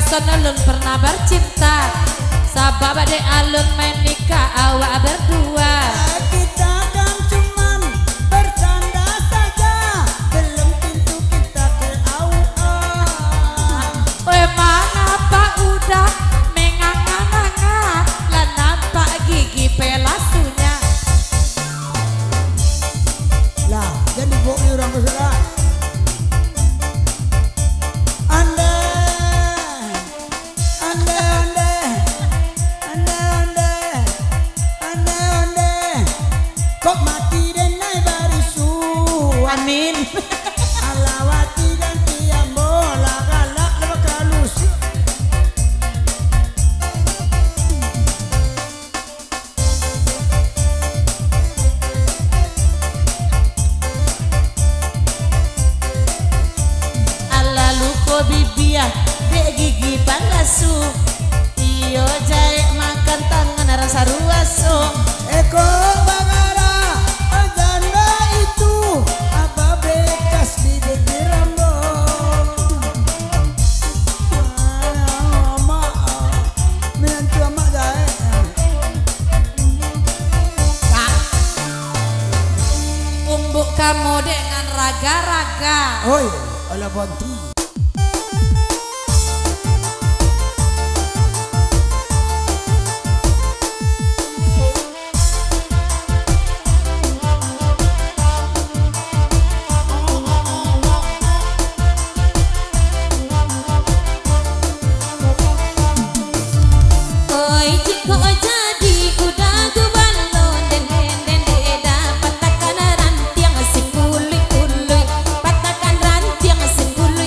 Son alun pernah bercinta, sabab adek alun main nikah awak berdua. Kita kan cuman bercanda saja, belum tentu kita ke Memang apa udah menganga-nganga, lah nampak gigi pelasunya. lah. Jadi bohong orang kesana. Kok mati denai barisu. Amin. Alawati dan tiang bola galak lepas kalus. Ala luko bibia dek gigi panggasu. Iyo jae makan tangan rasa ruaso. Eko bagara janda itu apa bekas di gigi rambo. Mak menantu mak jae. Umbuk kamu dengan raga-raga. Oi, ala bonti. Oi jiko jadi udah gubalon den dapat takkan rantiang sing kului patahkan rantiang sing kului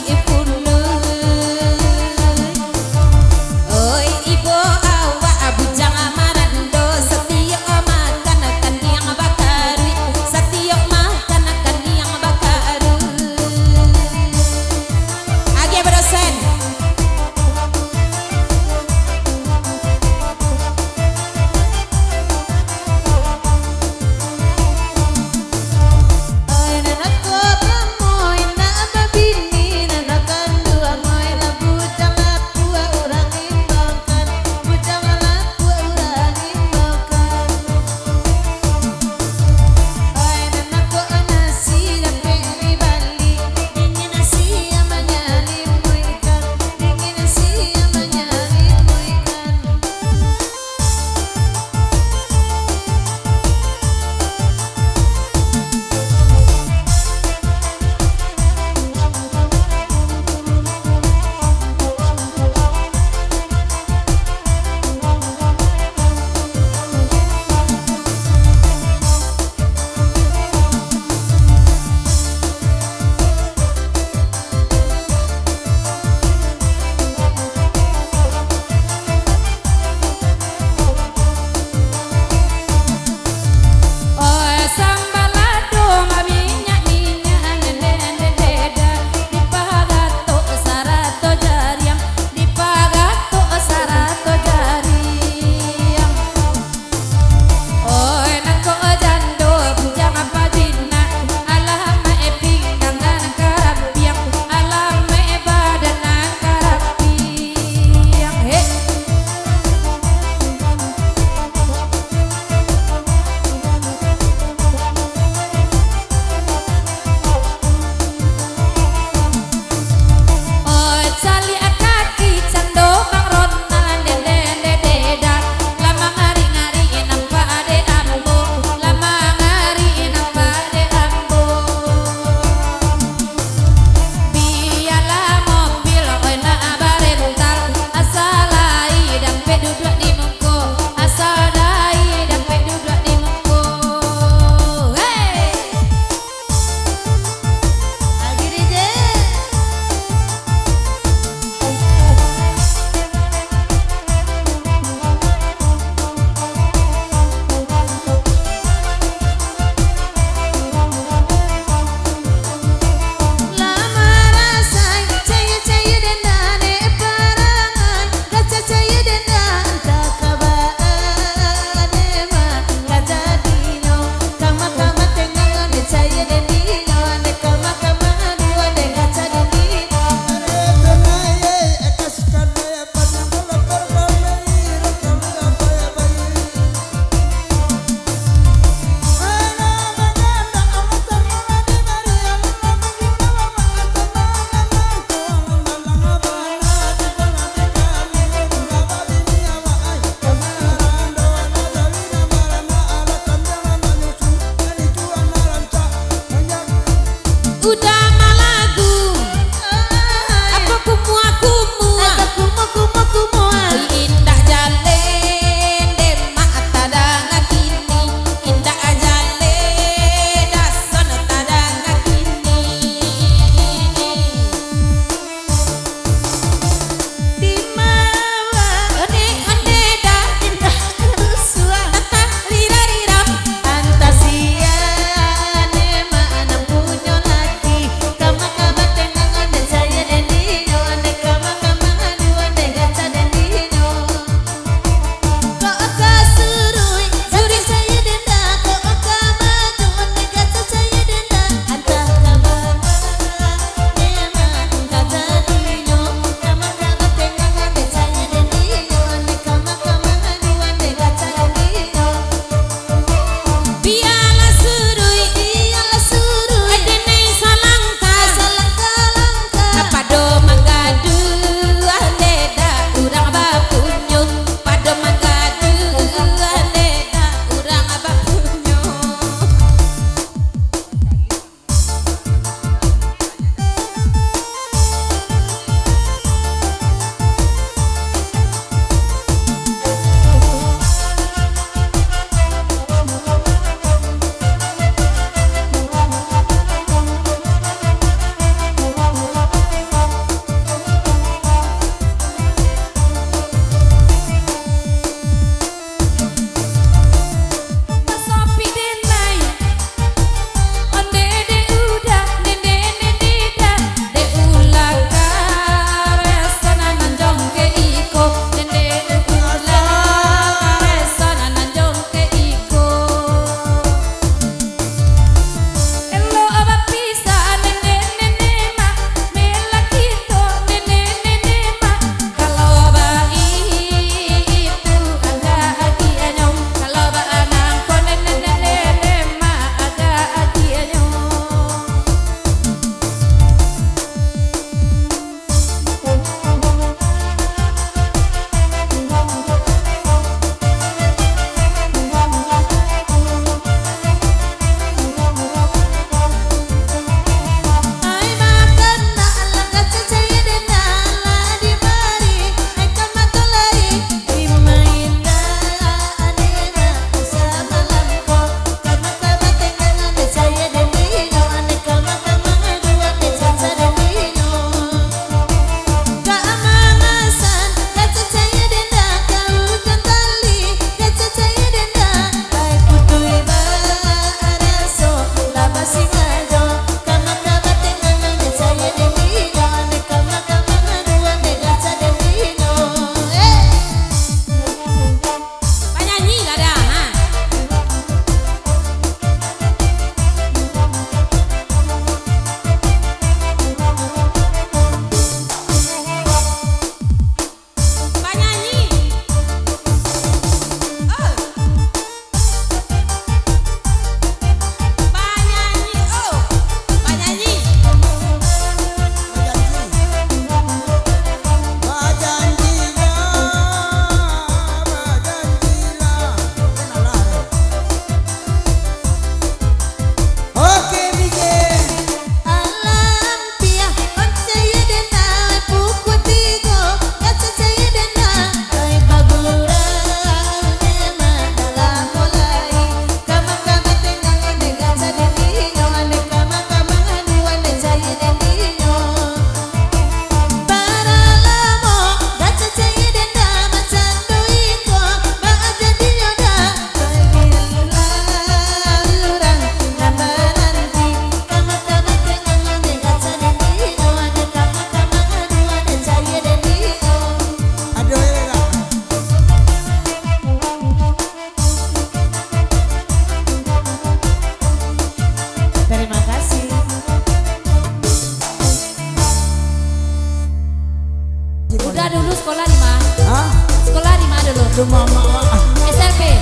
Aduh mama. SLB.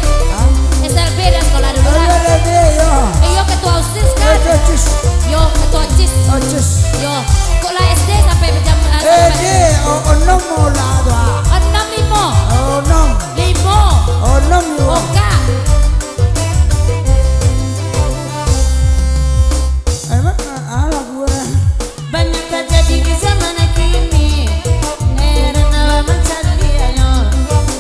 SLB dan sekolah dulu. Yo. Yo ketua OSIS kan. Yo ketua OSIS. Yo sekolah SD sampai jam Onom mula doa. 5. Onom yo. Oka. Emang ala gue. Banyak terjadi di zaman kini. Erna mencari ayo.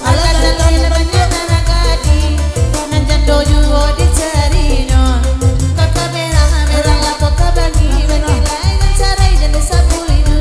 Ala dalam banyak nakadi. Nanjan doju dicari no. Kakak merah lapo kabagi. Bagi lain mencari jenis sabulino.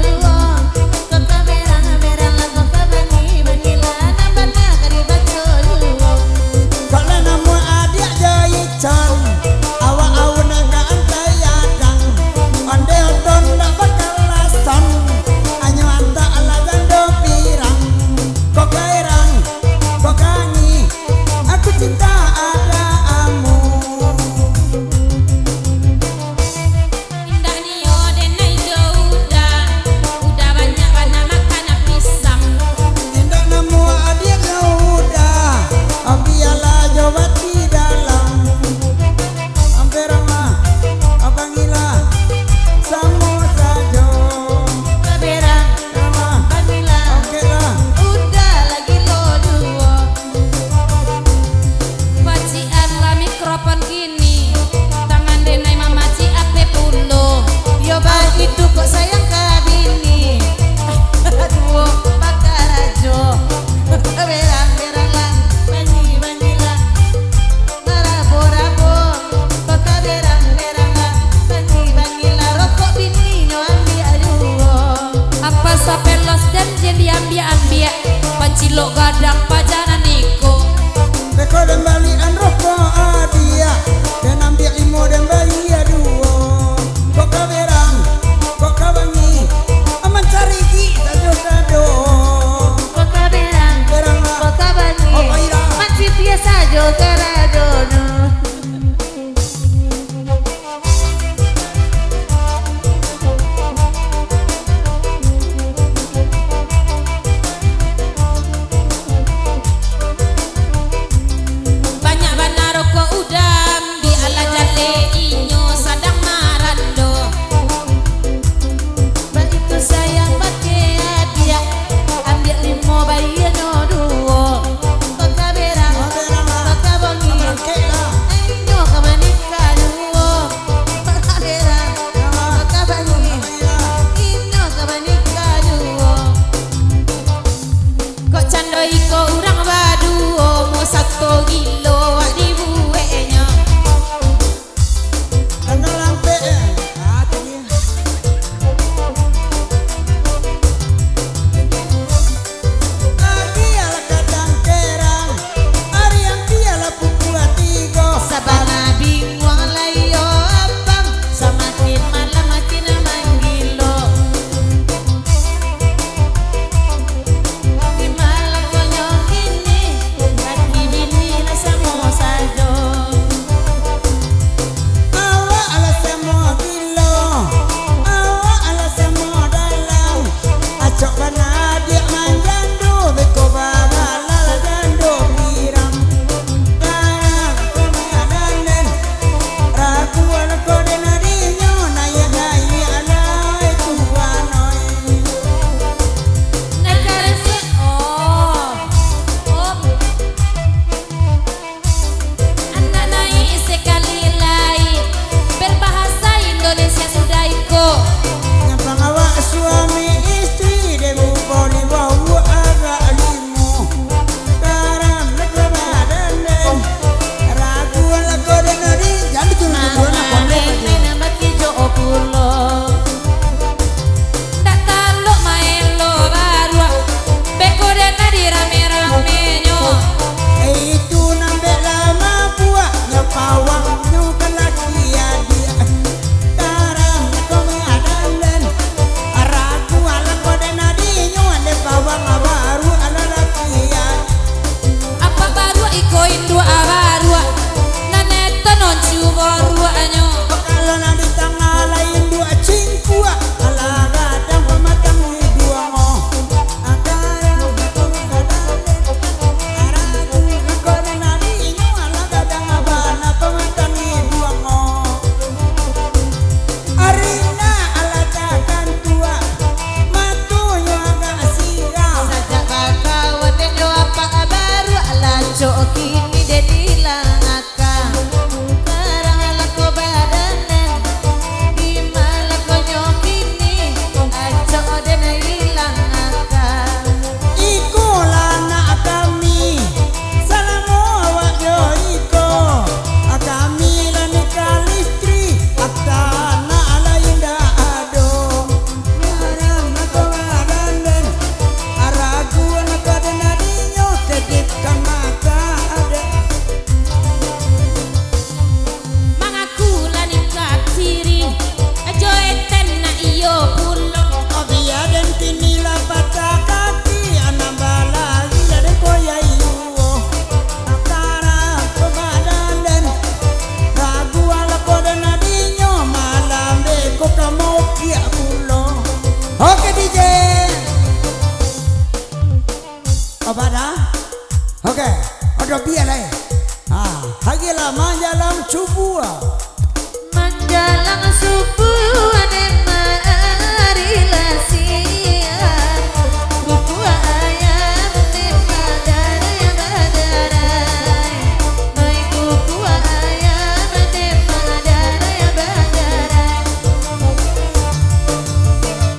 Apa dah? Okey, ada biar lah. Hagilah manjalang subuh. Manjalang subuh ane marilasian buku ayam ne badarai badarai noi buku ayam ne badarai badarai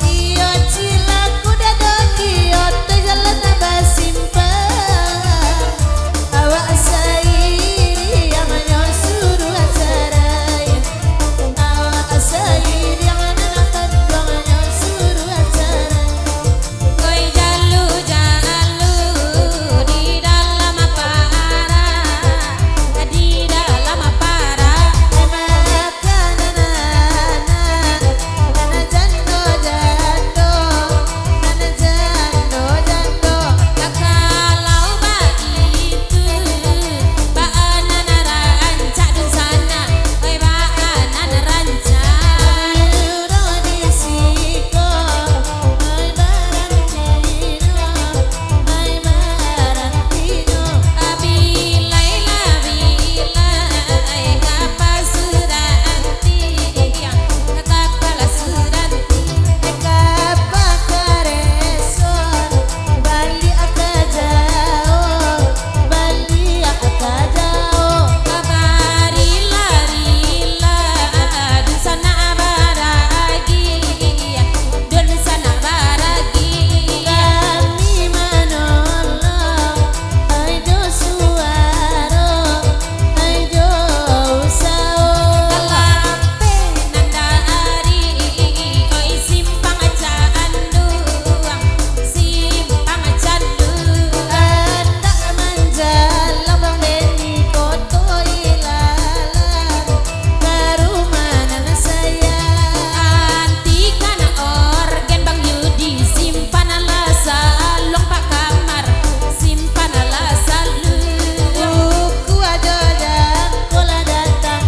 iyo cilaku dadoki oto jalan basimpang awak sairi yang nyosuru ajarai awak sairi yang anak doangnya suruh ajarai Koi jalu jalu di dalam para makan anak jando jando jando kalau itu baanan rancak di sana oi baanan rancak udah disiko ai barantino bilai apa suranti kata kala suranti apa kareson bali akajao kabari lari di sana baragi di sana baragi kami manolong ayo suaro ayo usao kalape nandari oi simpang candu anda manjalang bang beni koto ilalang karumanan saya antikan organ bang Yudi simpan ala salong pak kamar simpan ala salu buku aja kola datang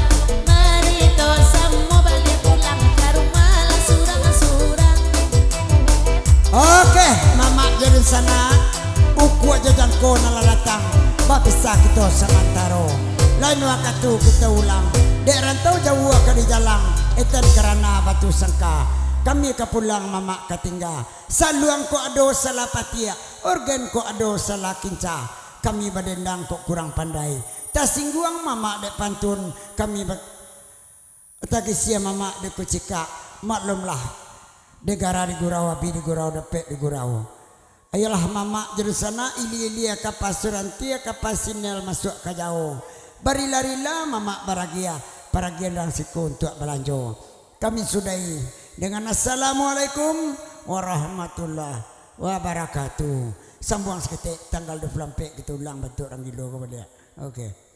mari to samo balik pulang karumah surang-surang Okey, mama jadi sana. Uku aja dan ko nalalatang. Babisa kita samantaro. Lain waktu kita ulang. Dek rantau jauh ke di jalan. Eten kerana batu sangka. Kami kepulang mama ketinggal. Saluang ko ado salah patia. Organ ko ado salah kinca. Kami badendang kok kurang pandai. Tasingguang mama dek pantun. Kami tagisia mama dek kucika. Maklumlah. Negara di gurau, api di gurau, depek di gurau. Ayolah mama jadi sana ili kapasuran tia kapasinel masuk ke jauh. Barilarila mama baragia, paragian dan siku untuk belanjo. Kami sudahi dengan assalamualaikum warahmatullahi wabarakatuh. Sambung seketik tanggal 24 kita ulang bentuk orang gilo kepada. Okey.